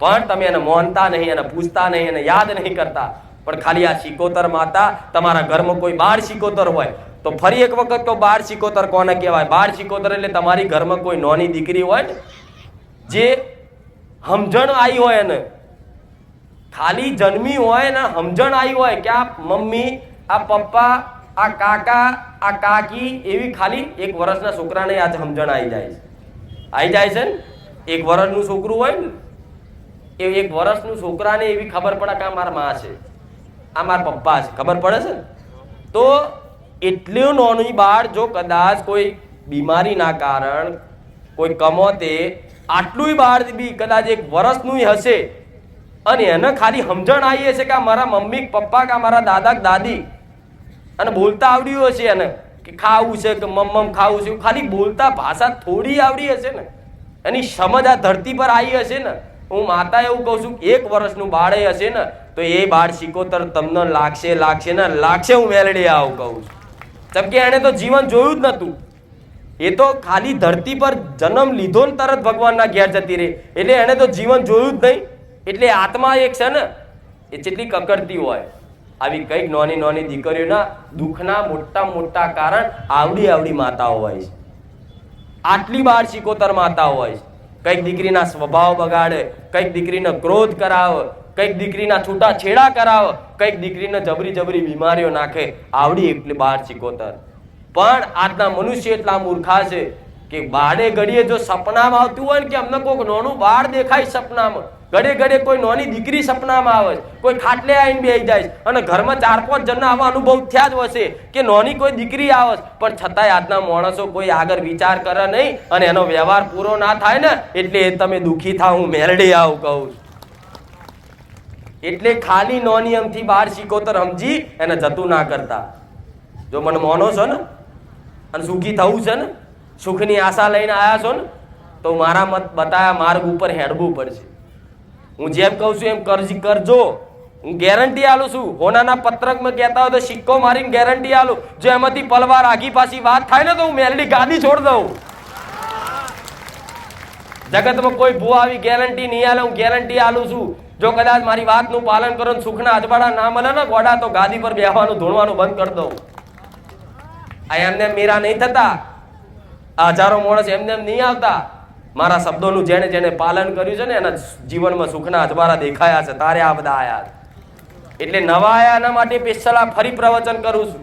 પણ તમે એને માનતા નહીં, એને પૂછતા નહીં, એને યાદ નહીં કરતા. પણ ખાલી આ શિકોતર માતા તમારા ઘરમાં કોઈ 12 શિકોતર હોય તો ફરી એક વખત તો 12 શિકોતર કોને કહેવાય? 12 શિકોતર એટલે તમારી ઘરમાં કોઈ નાની દીકરી હોય ને જે સમજણ આવી હોય, એને ખાલી જન્મી હોય ને સમજણ આવી હોય કે આ મમ્મી, આ પપ્પા, આ કાકા, આ કાકી, એવી ખાલી 1 વર્ષના છોકરાને આ સમજણ આવી જાય છે ને. 1 વર્ષનું છોકરું હોય ને એ 1 વર્ષનું છોકરાને એવી ખબર પડે કે આ મારા માં છે, આ મારા પપ્પા છે, ખબર પડે છે ને. તો એટલું નાનું બાળ જો કદાચ કોઈ બીમારીના કારણ કોઈ કમોતે આટલું બાળ બી કદાચ એક વર્ષનું હશે અને એને ખાલી સમજણ આવી હશે કે મારા મમ્મી પપ્પા કે મારા દાદા દાદી અને બોલતા આવડ્યું હશે એને કે ખાવું છે કે મમ્મ ખાવું છે, ખાલી બોલતા ભાષા થોડી આવડી હશે ને, એની સમજ આ ધરતી પર આવી હશે ને, હું માતા એવું કહું છું 1 વર્ષનું બાળે હશે ને તો એ બાળ શીખોતર તમને લાગશે ને લાગશે. હું મેલડી આવું કહું છું, કેમ કે એને તો જીવન જોયું જ નતું. એ તો ખાલી ધરતી પર જન્મ લીધો ને તરત ભગવાનના ઘેર જતી રહી, એટલે એને તો જીવન જોયું જ નહીં. એટલે આત્મા એક છે ને એ જેટલી કકડતી હોય, આવી કઈક નાની નાની દીકરીઓના દુઃખના મોટા કારણ આવડી માતાઓ હોય છે, આટલી બાળ શીખોતર માતાઓ હોય છે. કઈક દીકરીના સ્વભાવ બગાડે, કઈક દીકરીને ક્રોધ કરાવે, કઈક દીકરીના છૂટાછેડા કરાવે, કઈક દીકરીને જબરી બીમારીઓ નાખે, આવડી એટલી બાળ શીખોતર. પણ આજના મનુષ્ય એટલા મૂર્ખા છે કે બાળે ઘડીએ જો સપનામાં આવતું હોય ને કે અમને કોઈક નાનું બાળ દેખાય સપનામાં, ઘડે કોઈ નાની દીકરી સપનામાં આવે, કોઈ ખાટલે આવીને બેસી જાય અને ઘરમાં 4-5 જણના આવા અનુભવ થયા જ હશે કે નાની કોઈ દીકરી આવે, પણ છતાંય આજના માણસો કોઈ આગળ વિચાર કરે નહીં અને એનો વ્યવહાર પૂરો ના થાય ને એટલે તમે દુઃખી થાવ. હું મેલડી આવું કહું છું. એટલે ખાલી નાની એમથી બાર શીખોતર સમજી એને જતું ના કરતા. જો મને માનો છો ને અને સુખી થવું છે ને, સુખની આશા લઈને આવ્યા છો ને, તો મારા મત બતાયા માર્ગ ઉપર હેડવું પડશે. હું જેમ કહું છું એમ કરજો. હું ગેરંટી આલું છું. હોનાના પત્રકમાં કહેતા હોય તો સિક્કો મારીને ગેરંટી આલું, જો એમાંથી પલવાર આગી પાછી વાત થાય ને તો હું મેલડી ગાદી છોડ દઉં. જગતમાં કોઈ ભૂ આવી ગેરંટી નહીં આલે, હું ગેરંટી આલું છું. જો કદાચ મારી વાતનું પાલન કરો, સુખના અજવાળા ના મળે ને ગોડા, તો ગાદી પર બેહવાનું ધોણવાનું બંધ કરી દઉં. આ એમને મેરા નહીં થતા, આ હજારો માણસ એમને નહીં આવતા. મારા શબ્દોનું જેને જેને પાલન કર્યું છે ને એના જીવનમાં સુખના અજવાળા દેખાયા છે. તારે આ બધા આયા એટલે નવા આયા એના માટે સ્પેશિયલ આ ફરી પ્રવચન કરું છું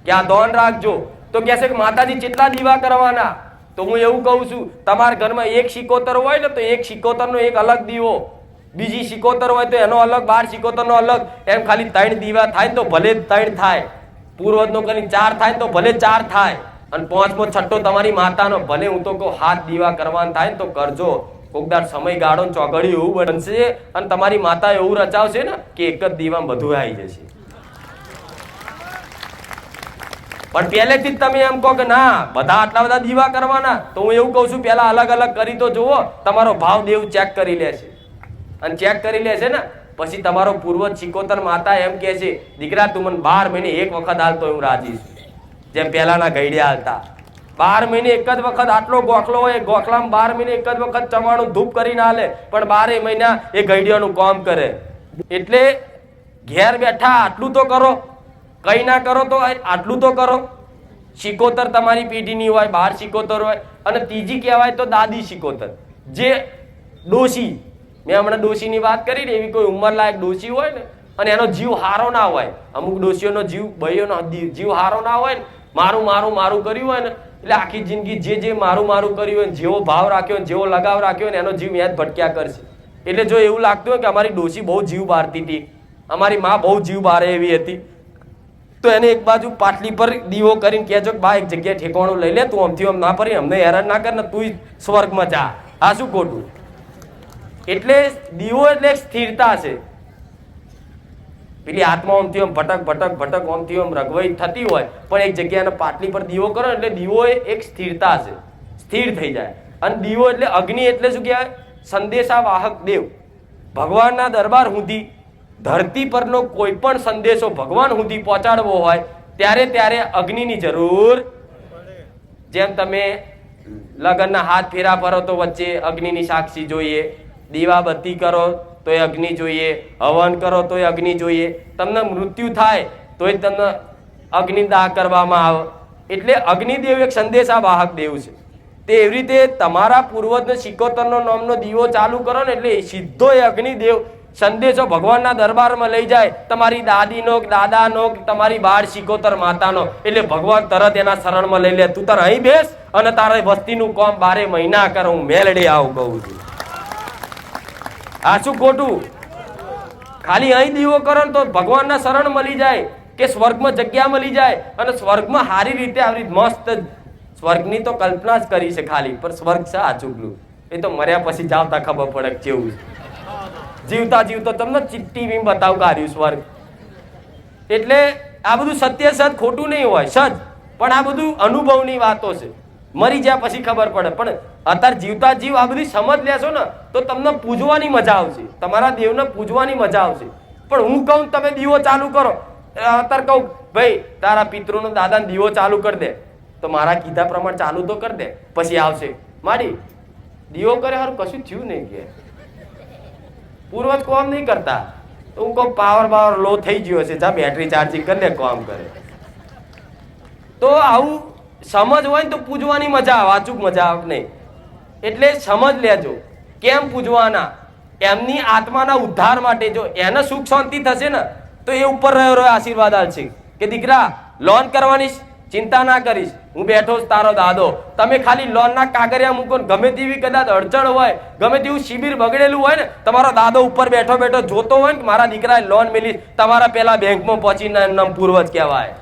કે આ ધોન રાખજો. તો કહેશે કે માતાજી કેટલા દીવા કરવાના? તો હું એવું કહું છું, તમારા ઘરમાં એક શિકોતર હોય ને તો એક શિકોતરનો એક અલગ દીવો, બીજી શિકોતર હોય તો એનો અલગ, 12 શિકોતરનો અલગ, એમ ખાલી 3 દીવા થાય તો ભલે 3 થાય, પૂર્વજનો કરીને 4 થાય તો ભલે 4 થાય, અને 5મો 6ઠ્ઠો તમારી માતાનો, ભલે હું તો કહું 7 દીવા કરવાના થાય તો કરજો. કોકદાર સમયગાળો ચોગડી એવું બનશે અને તમારી માતા એવું રચાવશે ને કે એક જ દીવામાં બધું આવી જશે. પણ પહેલેથી જ તમે એમ કહો કે ના બધા આટલા બધા દીવા કરવાના, તો હું એવું કહું છું પહેલા અલગ અલગ કરી તો જુઓ. તમારો ભાવ દેવ ચેક કરી લેશે, અને ચેક કરી લેશે ને પછી તમારો પૂર્વજ શિકોતર માતા એમ કહે છે, દીકરા તું મને 12 મહિને એક વખત હાલ તો હું રાજી છું. જેમ પહેલાના ગઈડિયા હાલતા 12 મહિને એક જ વખત, આટલો ગોખલો હોય ગોખલામાં 12 મહિને એક જ વખત ચવાણું ધૂપ કરીને હાલે, પણ 12 મહિના એ ગઈડિયાનું કામ કરે. એટલે ઘેર બેઠા આટલું તો કરો, કઈ ના કરો તો આટલું તો કરો. શિકોતર તમારી પેઢીની હોય, 12 શિકોતર હોય, અને ત્રીજી કહેવાય તો દાદી શિકોતર, જે ડોશી. મેં હમણાં ડોશીની વાત કરી ને, એવી કોઈ ઉંમરલાયક ડોશી હોય ને અને એનો જીવ હારો ના હોય, અમુક ડોશીઓનો જીવ, ભાઈઓનો જીવ હારો ના હોય ને, મારું મારું મારું કર્યું હોય ને, એટલે આખી જિંદગી જે મારું મારું કર્યું હોય, જેવો ભાવ રાખ્યો હોય, જેવો લગાવ રાખ્યો હોય ને એનો જીવ યાદ ભટક્યા કરશે. એટલે જો એવું લાગતું હોય કે અમારી ડોશી બહુ જીવ બારતી હતી, અમારી માં બહુ જીવ બારે એવી હતી, તો એને એક બાજુ પાટલી પર દીવો કરીને કહેજો કે બા એક જગ્યાએ ઠેકાણું લઈ લે, તું આમથી આમ ના ફરી અમને હેરાન ના કર ને, તું સ્વર્ગમાં જા. આ શું ખોટું? એટલે દીવો એટલે એક સ્થિરતા છે. પેલી આત્મા આમથી આમ ભટક આમથી આમ રગવાઈ થતી હોય, પણ એક જગ્યાએ પાટલી પર દીવો કરો એટલે દીવો એક સ્થિરતા છે, સ્થિર થઈ જાય. અને દીવો એટલે અગ્નિ, એટલે શું કહેવાય? સંદેશા વાહક દેવ. ભગવાનના દરબાર સુધી ધરતી પરનો કોઈ પણ સંદેશો ભગવાન સુધી પહોંચાડવો હોય ત્યારે અગ્નિની જરૂર. જેમ તમે લગ્નના હાથ ફેરા ફરો તો વચ્ચે અગ્નિની સાક્ષી જોઈએ, દીવાબત્તી કરો તો એ અગ્નિ જોઈએ, હવન કરો તો એ અગ્નિ જોઈએ, તમને મૃત્યુ થાય તો એ તમને અગ્નિદાહ કરવામાં આવે. એટલે અગ્નિદેવ એક સંદેશા વાહક દેવ છે. તે એવી રીતે તમારા પૂર્વજનો શિકોતરનો નામનો દીવો ચાલુ કરો ને એટલે સીધો એ અગ્નિદેવ સંદેશો ભગવાનના દરબારમાં લઈ જાય, તમારી દાદીનો, દાદાનો, તમારી બાળ શિકોતર માતાનો. એટલે ભગવાન તરત એના શરણમાં લઈ લે, તું તાર અહીં બેસ અને તારે વસ્તીનું કામ 12 મહિના કર. હું મેલડી આવું કહું છું. આ શું ખોટું? ખાલી અહીં દીવો કરો ને તો ભગવાનના શરણ મળી જાય કે સ્વર્ગમાં જગ્યા મળી જાય, અને સ્વર્ગમાં સારી રીતે આવી મસ્ત સ્વર્ગની તો કલ્પના જ કરી છે ખાલી, પણ સ્વર્ગ છે આ ચૂકલું, એ તો મર્યા પછી જાવતા ખબર પડે કેવું છે. જીવતા જીવતા તમને ટીવી બતાવ કાઢ્યું સ્વર્ગ. એટલે આ બધું સત્ય સત ખોટું નહીં હોય સજ, પણ આ બધું અનુભવની વાતો છે. મરી ગયા પછી ખબર પડે, પણ અત્યારે જીવતા જીવ આ બધી સમજ લેશો ને તો તમને પૂજવાની મજા આવશે, તમારા દેવને પૂજવાની મજા આવશે. પણ હું કહું તમે દીવો ચાલુ કરો, અત્યારે કહું ભાઈ તારા પિતૃનો દાદાને દીવો ચાલુ કરી દે, તો મારા કીધા પ્રમાણે ચાલુ તો કરી દે, પછી આવશે માડી દીવો કરે હારું કશું થયું નહીં કે પૂર્વજ કોમ નહીં કરતા. તો હું કહું પાવર લો થઈ ગયો છે, જા બેટરી ચાર્જિંગ કરી દે કોમ કરે. તો આવું સમજ હોય ને તો પૂજવાની મજા આવે, વાચુક મજા આવે નહીં. એટલે સમજ લેજો કેમ પૂજવાના, એમની આત્માના ઉદ્ધાર માટે. જો એને સુખ શાંતિ થશે ને તો એ ઉપર રહ્યો આશીર્વાદ આવશે કે દીકરા લોન કરવાની ચિંતા ના કરીશ, હું બેઠો તારો દાદો. તમે ખાલી લોન ના કાગળિયા મૂકો, ગમે તેવી કદાચ અડચણ હોય, ગમે તેવું શિબિર બગડેલું હોય ને, તમારો દાદો ઉપર બેઠો બેઠો જોતો હોય ને મારા દીકરાએ લોન મેલી, તમારા પેલા બેંકમાં પહોંચીને નામ પૂર્વજ કહેવાય.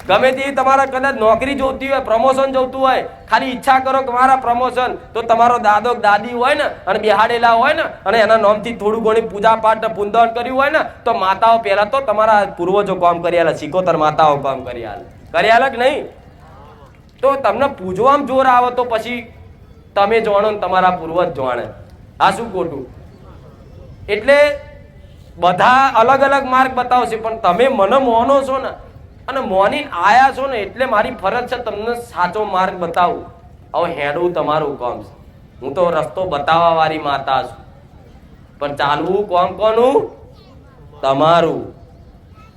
ગમે તેવી તમારા કદાચ નોકરી જોતી હોય, પ્રમોશન જોતું હોય, ખાલી ઈચ્છા કરો કે મારા પ્રમોશન, તો તમારો દાદો દાદી હોય ને અને બેહાડેલા હોય ને અને એના નામથી થોડું ઘણી પૂજા પાઠ પૂંદન કર્યું હોય ને, તો માતાઓ પહેલા તો તમારા પૂર્વજો કામ કરી આલે, સિકોતર માતાઓ કામ કરી આલે કે નહીં? તો તમને પૂજવામાં જોર આવે તો પછી તમે જાણો ને તમારા પૂર્વજ જાણે. આ શું ખોટું? એટલે બધા અલગ અલગ માર્ગ બતાવશે, પણ તમે મને મોનો છો ને અને મોની આયા છો ને, એટલે મારી ફરજ છે તમને સાચો માર્ગ બતાવું. હવે હેડવું તમારું કામ છે, હું તો રસ્તો બતાવવા વાળી માતા છું, પણ ચાલવું કોમ કોનું? તમારું.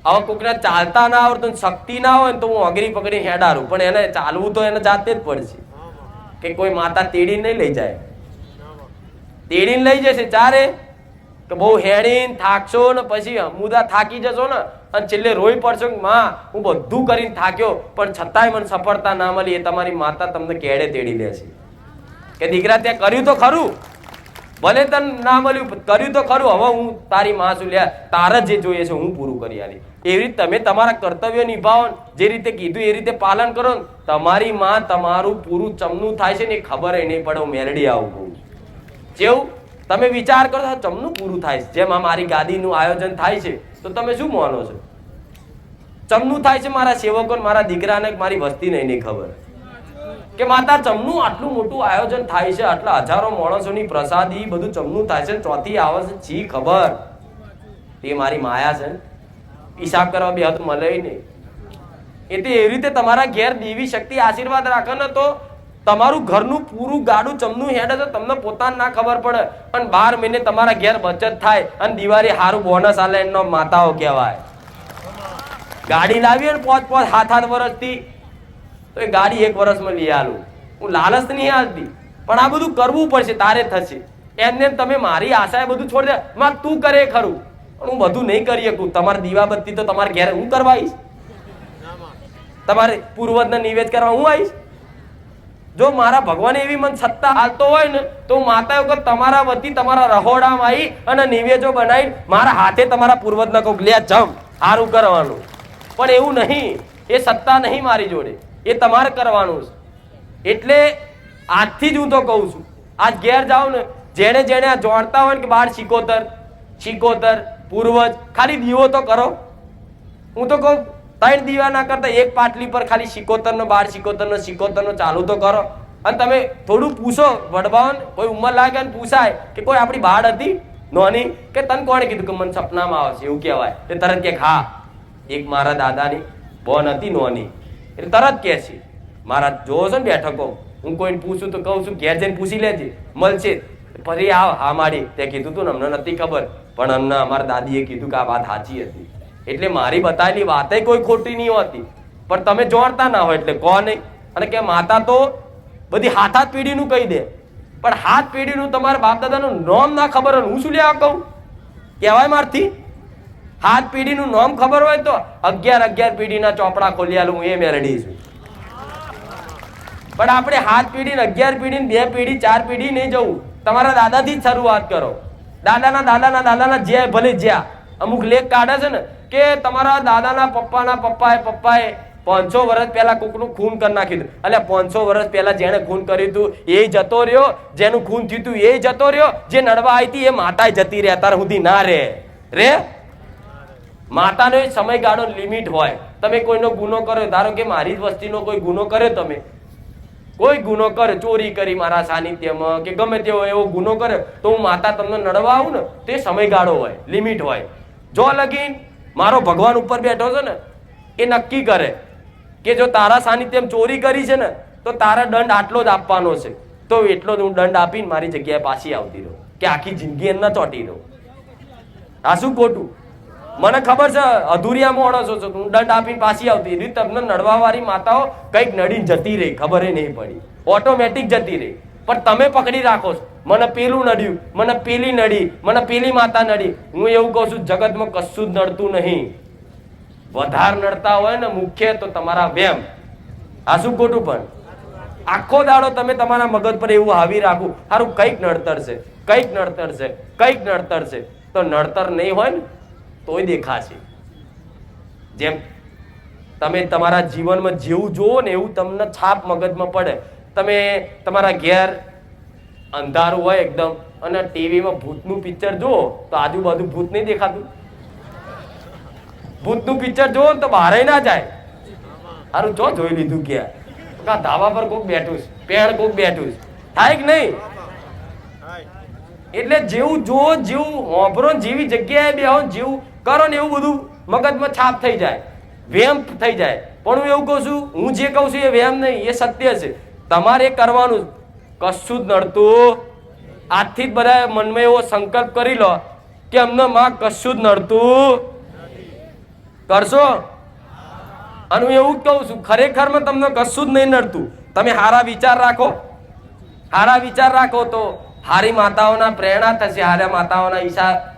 હવે કોકને ચાલતા ના આવડતું, શક્તિ ના હોય ને તો હું અગરી પકડી હેડારું, પણ એને ચાલવું તો એને જાતે જ પડશે. કે કોઈ માતા તેડીને નહીં લઈ જાય, તેડીને લઈ જશે ચારે કે બહુ હેડીને થાકશો ને પછી મુદા થાકી જશો ને અને છેલ્લે રોઈ પડશો કે માં હું બધું કરીને થાક્યો પણ છતાંય મને સફળતા ના મળી, એ તમારી માતા તમને કેડે તેડી લેશે કે દીકરા ત્યાં કર્યું તો ખરું, ભલે તને ના મળ્યું, કર્યું તો ખરું, હવે હું તારી માં છું, લ્યા તારે જે જોઈએ છે હું પૂરું કરી આલી. એવી રીતે તમે તમારા કર્તવ્ય નિભાવો, જે રીતે કીધું એ રીતે પાલન કરો, તમારી માં તમારું પૂરું ચમનું થાય છે ને એ ખબર નહીં પડે. હું મેલડી આવું કહું જેવું તમે વિચાર કરો ચમનું પૂરું થાય છે, જેમ આ મારી ગાદીનું આયોજન થાય છે તો તમે શું માનો છો? ચમનું થાય છે મારા સેવકો, મારા દીકરાને મારી વસ્તી નહીં ખબર કે માતા ચમનું આટલું મોટું આયોજન થાય છે, આટલા હજારો માણસોની પ્રસાદી બધું ચમનું થાય છે, ચોથી આવે છે છી ખબર. એ મારી માયા છે, હિસાબ કરવા બે હાથ મળે નહીં. એટલે એવી રીતે તમારા ઘેર દેવી શક્તિ આશીર્વાદ રાખે ને તો તમારું ઘરનું પૂરું ગાડું ચમનું હેડે તો તમને પોતાને ના ખબર પડે, પણ 12 મહિને તમારા ઘેર બચત થાય અને દિવાળી હારું બોનસ આલે એનો માતાઓ કહેવાય. ગાડી લાવી ને 5-7 વર્ષથી તો એ ગાડી 1 વર્ષમાં લઈ આલું. હું લાલચ નહીં આવતી, પણ આ બધું કરવું પડશે તારે થશે. એમને તમે મારી આશા એ બધું છોડી દે, માં તું કરે ખરું પણ હું બધું નહીં કરી શકું. તમારે દીવાબત્તી તો તમારે ઘેર હું કરવા આવીશ, તમારે પૂર્વજને નિવેદ કરવા હું આવીશ. જો મારા ભગવાને એવી મન સત્તા હાલતો હોય ને તો હું માતા વખત તમારા વતી તમારા રહોડામાં આવી અને નિવેદો બનાવી મારા હાથે તમારા પૂર્વજને કહું લે જમ સારું કરવાનું. પણ એવું નહીં, એ સત્તા નહીં મારી જોડે, એ તમારે કરવાનું છે. એટલે આજથી જ હું તો કહું છું, આજ ઘેર જાઓ ને જેને જેને આ જોડતા હોય ને કે બાર શિકોતર પૂર્વજ, ખાલી દીવો તો કરો. હું તો કહું 3 દીવા ના કરતા એક પાટલી પર ખાલી શિકોતરનો 12 શિકોતરનો ચાલુ તો કરો. અને તમે થોડું પૂછો વડભાવન, કોઈ ઉંમર લાગે ને પૂછાય કે કોઈ આપણી બાળ હતી નોની કે તને કોણે કીધું કે મને સપનામાં આવે છે એવું કહેવાય, એ તરત કે હા એક મારા દાદાની બોન હતી નોની, એટલે તરત કહે છે મારા જોવો છો ને બેઠકો, હું કોઈને પૂછું તો કહું છું ઘેર જઈને પૂછી લેજે મળશે. ફરી આવ હા માડી તે કીધું તું ને અમને નથી ખબર, પણ અમને અમારા દાદીએ કીધું કે આ વાત સાચી હતી. એટલે મારી બતાવેલી વાત કોઈ ખોટી નહીં હોતી, પણ તમે જોડતા ના હોય એટલે કહો નહીં. અને કે માતા તો બધી હાથ પેઢીનું કહી દે, પણ હાથ પેઢીનું તમારા બાપ દાદાનું નામ ના ખબર હોય હું શું લેવા કહું કહેવાય મારથી? હાથ પેઢીનું નામ ખબર હોય તો 11 પેઢીના ચોપડા ખોલી આલું, હું એ મેળડી છું. પણ આપણે હાથ પેઢી 11 પેઢી 2 પેઢી 4 પેઢી નહીં જવું, તમારા દાદાથી જ શરૂઆત કરો. દાદાના જે ભલે જ્યાં અમુક લેખ કાઢે છે ને કે તમારા દાદાના પપ્પાએ 500 વર્ષ પહેલા કોકનું ખૂન કરી નાખ્યું હતું. એટલે 500 વર્ષ પહેલા જેને ખૂન કર્યું હતું એ જતો રહ્યો, જેનું ખૂન થયું હતું એ જતો રહ્યો, જે નડવા આવી હતી એ માતા જતી રહે, અત્યાર સુધી ના રે માતાનો સમયગાળો લિમિટ હોય. તમે કોઈનો ગુનો કર્યો, ધારો કે મારી જ વસ્તીનો કોઈ ગુનો કર્યો, તમે કોઈ ગુનો કરે, ચોરી કરી મારા સાનિધ્યમાં કે ગમે તેવો એવો ગુનો કરે, તો હું માતા તમને નડવા આવું ને, તે સમયગાળો હોય, લિમિટ હોય. જો લગીન મારો ભગવાન ઉપર બેઠો છે ને, એ નક્કી કરે કે જો તારા સાનિધ્યમાં ચોરી કરી છે ને, તો તારા દંડ આટલો જ આપવાનો છે, તો એટલો જ હું દંડ આપીને મારી જગ્યાએ પાછી આવતી રહું, કે આખી જિંદગી એમ ન ચોટી રહું. આ શું ખોટું? મને ખબર છે અધૂરિયા માણસો છો, હું દંડ આપીને પાછી આવતી રહી. તમને નડવા વાળી માતાઓ કઈક નડીને જતી રહી, ખબર નહીં પડી, ઓટોમેટિક જતી રહી. પણ તમે પકડી રાખો છો, મને પેલું નડ્યું, મને પેલી નડી, મને પેલી માતા નડી. હું એવું કહું છું, જગતમાં કશું જ નડતું નહીં. વધારે નડતા હોય ને મુખ્ય તો તમારા વેમ. આ શું ખોટું? પણ આખો દાડો તમે તમારા મગજ પર એવું હાવી રાખવું, સારું કઈક નડતર છે, કઈક નડતર છે, કઈક નડતર છે, તો નડતર નહીં હોય ને તોય દેખાશે. જેમ તમે તમારા જીવનમાં જેવું જોવો ને એવું તમને છાપ મગજમાં પડે. તમે તમારા ઘેર અંધારું હોય એકદમ અને ટીવીમાં ભૂતનું પિક્ચર જુઓ તો આજુબાજુ ભૂત નહીં દેખાતું. ભૂતનું પિક્ચર જુઓ ને તો બહાર ના જાય. સારું જો જોઈ લીધું ક્યાં ધાબા પર કોક બેઠું છે, પેણ કોક બેઠું છે, થાય કે નહીં? એટલે જેવું જુઓ, જેવું હોંભરો, જેવી જગ્યાએ બેહો, જેવું કરો ને એવું બધું મગજમાં છાપ થઈ જાય, વેમ થઈ જાય. પણ હું એવું કહું છું, હું જે કહું છું એ વેમ નહીં, એ સત્ય છે. તમારે કરવાનું, કશું જ નડતું. આજથી જ બધા મનમાં એવો સંકલ્પ કરી લો કે અમને માં કશું જ નડતું કરશો. અને હું એવું જ કહું છું, ખરેખરમાં તમને કશું જ નહીં નડતું. તમે સારા વિચાર રાખો, સારા વિચાર રાખો તો હારી માતાઓના પ્રેરણા થશે, હારા માતાઓના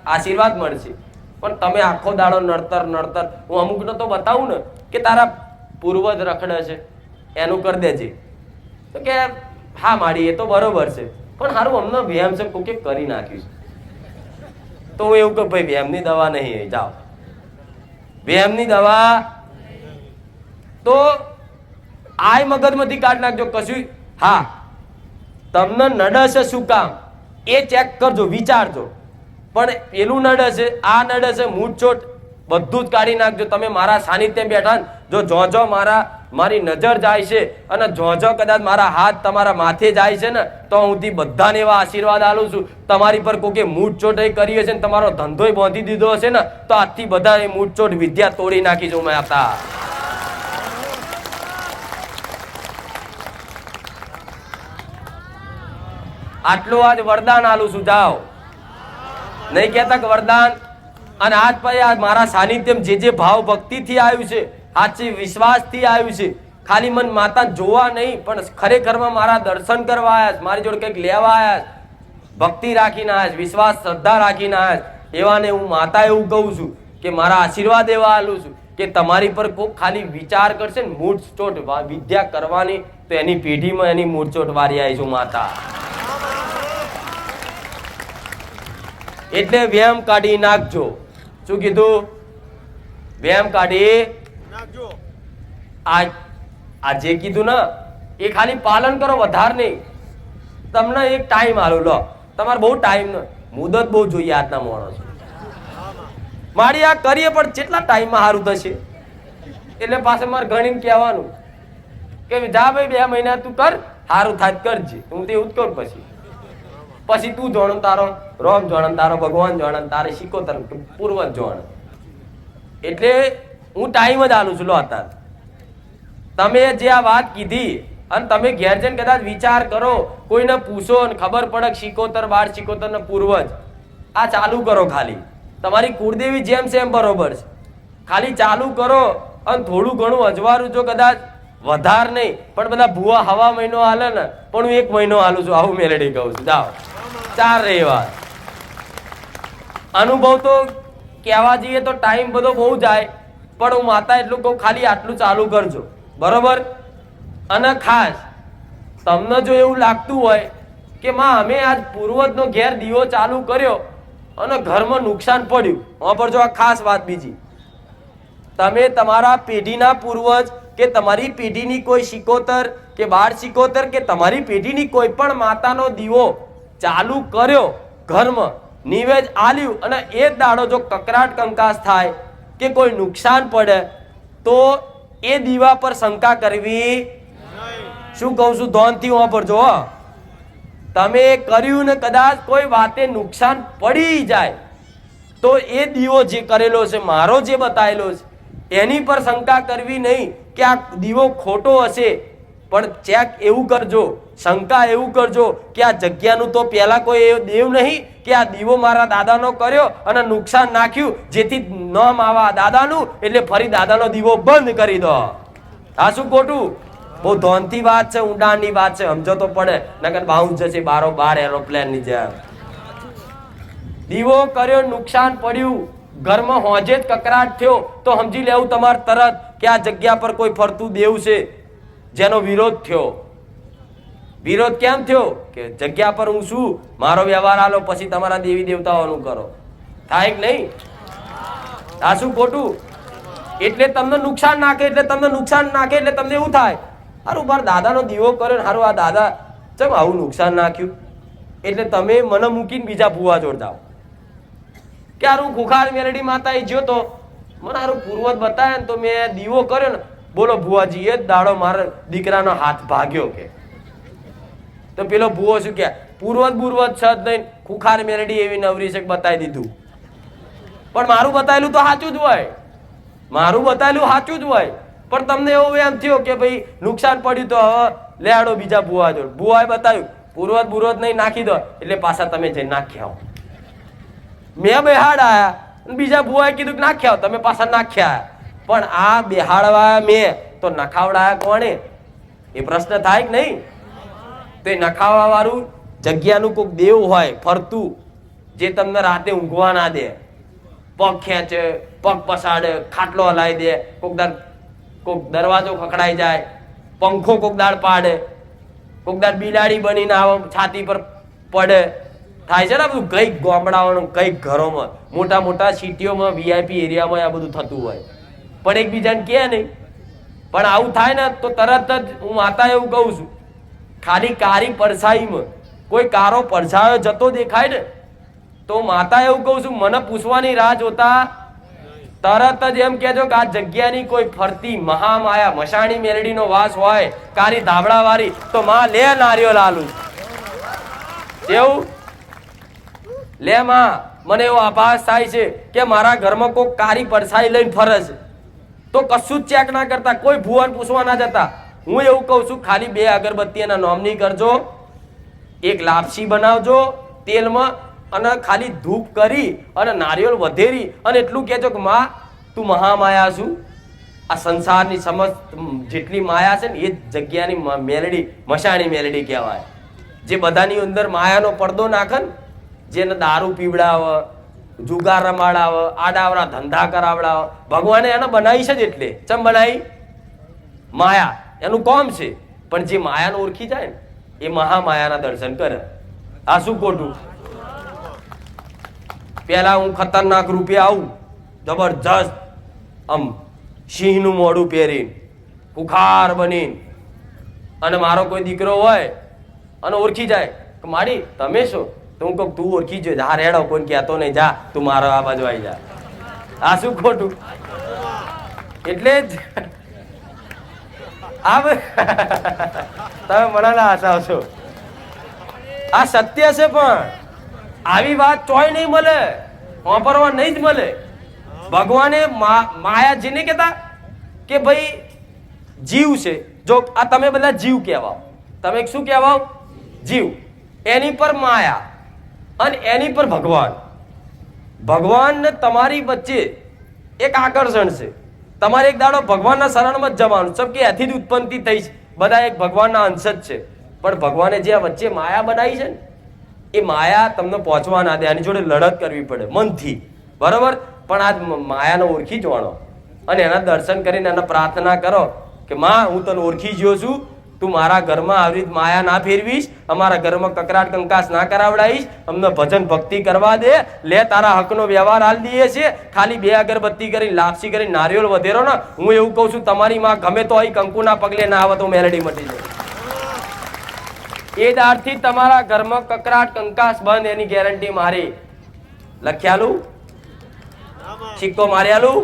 આશીર્વાદ મળશે. પણ તમે આખો દાડો નડતર નડતર, હું અમુકને તો બતાવું ને કે તારા પૂર્વજ રખડે છે એનું કરી દેજે, તો કે હા માડી એ તો બરોબર છે, પણ સારું અમને વ્યાયામ છે કોકે કરી નાખ્યું છે. તો હું એવું કહું ભાઈ વ્યાયામની દવા નહીં, જાઓ વ્યાયામની દવા તો આય મગજમાંથી કાઢી નાખજો કશું. હા તમને નડે છે શું કામ એ ચેક કરજો, વિચારજો. પણ પેલું નડે છે, આ નડે છે, મૂંઢચોટ બધું જ કાઢી નાખજો. તમે મારા સાનિધ્ય બેઠા જો જો મારી નજર જાય છે અને જો કદાચ મારા હાથ તમારા માથે જાય છે ને, તો હું બધાને એવા આશીર્વાદ આલું છું. તમારી પર કોકે મૂંઢચોટ કરી હશે ને તમારો ધંધો બાંધી દીધો હશે ને, તો આજથી બધા એ મૂંઢચોટ વિદ્યા તોડી નાખી છું મેં આપતા. આટલું આજ વરદાન આલું છું, જાઓ. નહીં કેતા કે વરદાન. અને આજ પછી આ મારા સાનિધ્યમ જે ભાવ ભક્તિ થી આવ્યું છે, સાચી વિશ્વાસ થી આવ્યું છે, ખાલી મન માતા જોવા નહીં પણ ખરેખરમાં મારા દર્શન કરવા આવ્યા, મારી જોડે કંઈક લેવા આવ્યા, ભક્તિ રાખીને આવ્યા, વિશ્વાસ શ્રદ્ધા રાખીને આવ્યા, એવાને હું માતા એવું કહું છું કે મારા આશીર્વાદ એવા આલું છું કે તમારી પર કોઈ ખાલી વિચાર કરશે ને મૂઢચોટ વિદ્યા કરવાની, તો એની પેઢીમાં એની મૂઢચોટ વારી આવી છું માતા. એટલે વ્યાયામ કાઢી નાખજો. શું કીધું? વ્યાયામ કાઢી નાખજો. આ જે કીધું ને એ ખાલી પાલન કરો, વધારે નહીં. તમને એક ટાઈમ આલો લો, તમારે બહુ ટાઈમ ન મુદત બહુ જોઈએ આજના માણસો. મારી આ કરીએ પણ કેટલા ટાઈમમાં સારું થશે? એટલે પાસે મારે ગણીને કહેવાનું કે જા ભાઈ 2 મહિના તું કર, સારું થાય કરજે. હું તો એવું જ કરું. પછી તું જોણ તારો રોમ જોણ, તારો ભગવાન જોણ, તારે શીખો તાર પૂર્વજ જોણ. એટલે હું ટાઈમ જ આલું છું. લો અત્યારે તમે જે આ વાત કીધી અને તમે ઘેર જઈને કદાચ વિચાર કરો, કોઈને પૂછો ને ખબર પડે શીખોતર 12 શીખોતર ને પૂર્વજ આ ચાલુ કરો. ખાલી તમારી કુળદેવી જેમ છે એમ બરોબર છે, ખાલી ચાલુ કરો. અને થોડું ઘણું અજવાળું જો કદાચ વધારે નહીં, પણ બધા ભૂવા હવા મહિનો હાલે ને, પણ હું 1 મહિનો હાલું છું. આવું મેલેડી કહું છું. જાઓ 4 રવિવાર. અનુભવ તો કહેવા જઈએ તો ટાઈમ બધો બહુ જાય, પણ હું માતા એટલું કહું ખાલી આટલું ચાલુ કરજો, બરોબર? અને ખાસ તમને જો એવું લાગતું હોય કે માં અમે આજ પૂર્વજનો ઘેર દીવો ચાલુ કર્યો અને ઘરમાં નુકસાન પડ્યું, હા પર જો આ ખાસ વાત બીજી, તમે તમારા પેઢીના પૂર્વજ કે તમારી પેઢીની કોઈ શિકોતર કે બાળ શિકોતર કે તમારી પેઢીની કોઈ પણ માતાનો દીવો ચાલુ કર્યો, ઘરમાં નિવેદ આલ્યું અને એ જ દાડો જો કકરાટ કંકાસ થાય કે કોઈ નુકસાન પડે તો એ દીવા પર શંકા કરવી. શું કહું છું? ધોનથી વાપરજો. તમે કર્યું ને કદાચ કોઈ વાતે નુકસાન પડી જાય તો એ દીવો જે કરેલો છે, મારો જે બતાવેલો છે, એની પર શંકા કરવી નહીં કે આ દીવો ખોટો હશે, પણ ચેક એવું કરજો, શંકા એવું કરજો કે આ જગ્યાનું તો પહેલા કોઈ એવો દેવ નહીં કે આ દીવો મારા દાદાનો કર્યો અને નુકસાન નાખ્યું જેથી નામ આવા દાદાનું, એટલે ફરી દાદાનો દીવો બંધ કરી દો. આ શું ખોટું? બહુ ધોનથી વાત છે, ઊંડાણની વાત છે, સમજો તો પડે, નકર બાઉન્સ જશે 12 એરોપ્લેન ની જેમ. દીવો કર્યો, નુકસાન પડ્યું, ઘરમાં હોજે જ કકરાટ થયો તો સમજી લેવું તમારે તરત કે આ જગ્યા પર કોઈ ફરતું દેવ છે જેનો વિરોધ થયો. વિરોધ કેમ થયો? કે જગ્યા પર હું છું, મારો વ્યવહાર આલો, પછી તમારા દેવી દેવતાઓનું કરો. થાય કે નહીં? આ શું ખોટું? એટલે તમને નુકસાન નાખે, એટલે તમને એવું થાય, હારું મારા દાદાનો દીવો કર્યો, હારું આ દાદા ચમ આવું નુકસાન નાખ્યું, એટલે તમે મને મૂકીને બીજા ભૂવા જોડ જાઓ કે હારું ખુખાર મેલડી માતા એ જ્યો તો મને હારું પૂર્વજ બતાવે ને તો મેં દીવો કર્યો ને, બોલો ભુવાજી એ જ દાડો મારા દીકરાનો હાથ ભાગ્યો. કે તો પેલો ભુવો શું કે પૂર્વજ છે જ નહીં, ખુખાર મેલડી એવી નવરી છે બતાવી દીધું. પણ મારું બતાવેલું તો સાચું જ હોય, પણ તમને એવો એમ થયો કે ભાઈ નુકસાન પડ્યું તો હવે લેડો બીજા ભુવા જોડ. ભુવાએ બતાવ્યું પૂર્વજ નહીં, નાખી દો, એટલે પાછા તમે જઈને નાખ્યા આવો. મેં બેહાડાયા, બીજા ભુવાએ કીધું કે નાખ્યા આવો, તમે પાછા નાખ્યા. પણ આ બેહાડવા મેં તો નખાવડાયા કોણે? એ પ્રશ્ન થાય કે નહીં? તો એ નખાવવા વાળું જગ્યાનું કોઈક દેવ હોય ફરતું, જે તમને રાતે ઊંઘવા ના દે, પગ ખેંચે, પગ પસાડે, ખાટલો હલાવી દે, કોક દરવાજો ખખડાઈ જાય, પંખો કોક દાડ પાડે, કોક દાડ બિલાડી બનીને આવો છાતી પર પડે. થાય છે ને બધું કઈક ગામડાઓનું, કઈક ઘરોમાં, મોટા સિટીઓમાં, VIP એરિયામાં આ બધું થતું હોય, પણ એકબીજાને કહે નહીં. પણ આવું થાય ને તો તરત જ હું માતા એવું કહું છું, ખાલી કારી પરછાઈમાં કોઈ કારો પરછાયો જતો દેખાય ને તો માતા એવું કહું છું, મને પૂછવાની રાહ જોતા તરત જ એમ કહેજો કે આ જગ્યાની કોઈ ફરતી મહામાયા મશાણી મેલડીનો વાસ હોય, કારી ધાબળા વાળી, તો માં લે નારિયો લાલું એવું લે માં. મને એવો આભાસ થાય છે કે મારા ઘરમાં કોઈ કારી પરછાઈ લઈને ફરે છે તો કશું જ ચેક ના કરતા, કોઈ ભુવન પૂછવા ના જતા. હું એવું કહું છું, ખાલી 2 અગરબત્તી એના નોમની કરજો, એક લાપસી બનાવજો તેલમાં, અને ખાલી ધૂપ કરી અને નારિયેળ વધેરી અને એટલું કહેજો કે માં તું મહામાયા છું, આ સંસારની સમસ્ત જેટલી માયા છે ને એ જગ્યાની મેલડી મશાણી મેલડી કહેવાય, જે બધાની અંદર માયાનો પડદો નાખે ને, જેને દારૂ પીવડાવે, જુગાર રમાડાવે, આડાવડા ધંધા કરાવડાવે. ભગવાને એને બનાવી છે જ, એટલે ચમ બનાવી? માયા એનું કોમ છે. પણ જે માયાને ઓળખી જાય ને એ મહામાયાના દર્શન કરે. આ શું ખોટું? પેલા હું ખતરનાક રૂપે આવું, જબરજસ્ત આમ સિંહનું મોઢું પહેરીને, ખુખાર બનીને, અને મારો કોઈ દીકરો હોય અને ઓળખી જાય કે માડી તમે શું, તો હું કહું તું ઓળખી જો, હા રેડો, કોઈ કહેતો નહીં, જા તું મારો આ બાજુ આવી જા. આ શું ખોટું? એટલે જ તમે મને ના હસાવશો, આ સત્ય છે. પણ આવી વાત ચોય નહીં મળે, વાપરવા નહીં જ મળે. ભગવાને માયા જેને કહેતા કે ભાઈ જીવ છે, જો આ તમે બધા જીવ કહેવાઓ, તમે શું કહેવાઓ? જીવ. એની પર માયા અને એની પર ભગવાન. ભગવાન ને તમારી વચ્ચે એક આકર્ષણ છે. તમારે એક દાડો ભગવાનના શરણમાં જ જવાનું, સબ કે એથી જ ઉત્પત્તિ થઈ છે, બધા એક ભગવાનના અંશ જ છે. પણ ભગવાને જે આ વચ્ચે માયા બનાવી છે ને, એ માયા તમને પહોંચવા ના દે, આની જોડે લડત કરવી પડે મનથી, બરોબર? પણ આ માયાને ઓળખી જવાનો અને એના દર્શન કરીને એને પ્રાર્થના કરો કે માં હું તને ઓળખી ગયો છું, તું મારા ઘરમાં આવી રીત માયા ના ફેરવીશ, અમારા ઘરમાં કકરાટ કંકાસ ના કરાવડાવીશ, અમને ભજન ભક્તિ કરવા દે, લે તારા હકનો વ્યવહાર હાલ દઈએ છે, ખાલી 2 અગરબત્તી કરી લાપસી કરી નારિયેળ વધેરો ને, હું એવું કહું છું તમારી માં ગમે તો અહીં કંકુના પગલે ના આવે તો મેલડી મટી જાય. એ દાડથી તમારા ઘરમાં કકરાટ કંકાસ બંધ, એની ગેરંટી મારી. લખ્યાલું સિક્કો માર્યાલું.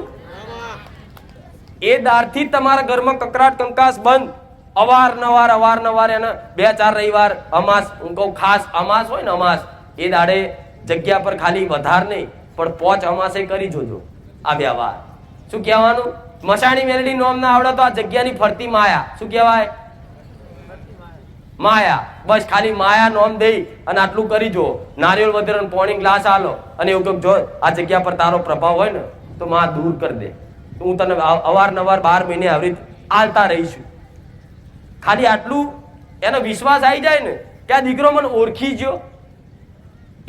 એ દાડથી તમારા ઘરમાં કકરાટ કંકાસ બંધ. અવારનવાર એને 2-4 રવિવાર અમાસ, હું કહું ખાસ અમાસ હોય ને, અમાસ એ દાડે જગ્યા પર ખાલી વધાર નહીં પણ 5 અમાસે કરી જોજો આ વ્યવહાર. શું કહેવાનું? મસાણી મેલડી નોમ ના આવડે તો આ જગ્યાની ફરતી માયા. શું કહેવાય? માયા. બસ ખાલી માયા નોમ દઈ અને આટલું કરી જો. નારિયેળ વધેરો પોણી ગ્લાસ આલો અને એવું કહું જો આ જગ્યા પર તારો પ્રભાવ હોય ને તો માં દૂર કરી દે. હું તને અવારનવાર 12 મહિને આવી આલતા રહીશું. ખાલી આટલું એનો વિશ્વાસ આવી જાય ને કે આ દીકરો મને ઓળખી ગયો.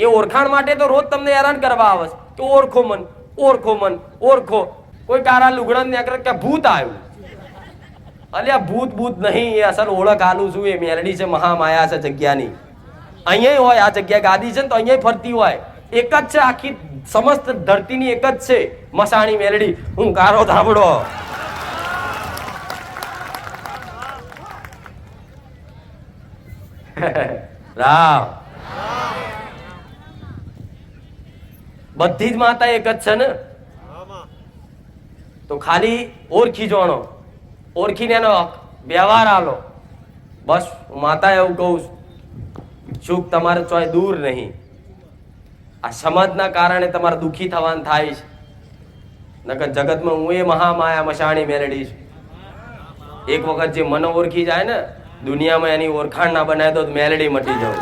એ ઓળખાણ માટે તો રોજ તમને હેરાન કરવા આવે કે ઓળખો મન, ઓળખો મન, ઓળખો. કોઈ કારા લુગડા નીકળે કે ભૂત આવ્યું. અલ્યા ભૂત નહીં, એ અસલ ઓળખ આલું છું. એ મેલડી છે, મહામાયા છે જગ્યાની. અહીંયા હોય આ જગ્યા ગાદી છે ને તો અહીંયા ફરતી હોય. એક જ છે, આખી સમસ્ત ધરતીની એક જ છે મસાણી મેલડી. હું કારો ધાબડો. રામ. બધી જ માતા એક જ છે ને, તો ખાલી ઓળખી જોણો, ઓળખીને એનો વ્યવહાર આલો. બસ માતા એવું કહું સુખ તમારે ચોય દૂર નહીં. આ સમજના કારણે તમારે દુઃખી થવાનું થાય છે. નકર જગતમાં હું એ મહામાયા મસાણી મેલડી છું. એક વખત જે મને ઓળખી જાય ને, દુનિયામાં એની ઓળખાણ ના બનાવી દો તો મેલડી મટી જાઉં.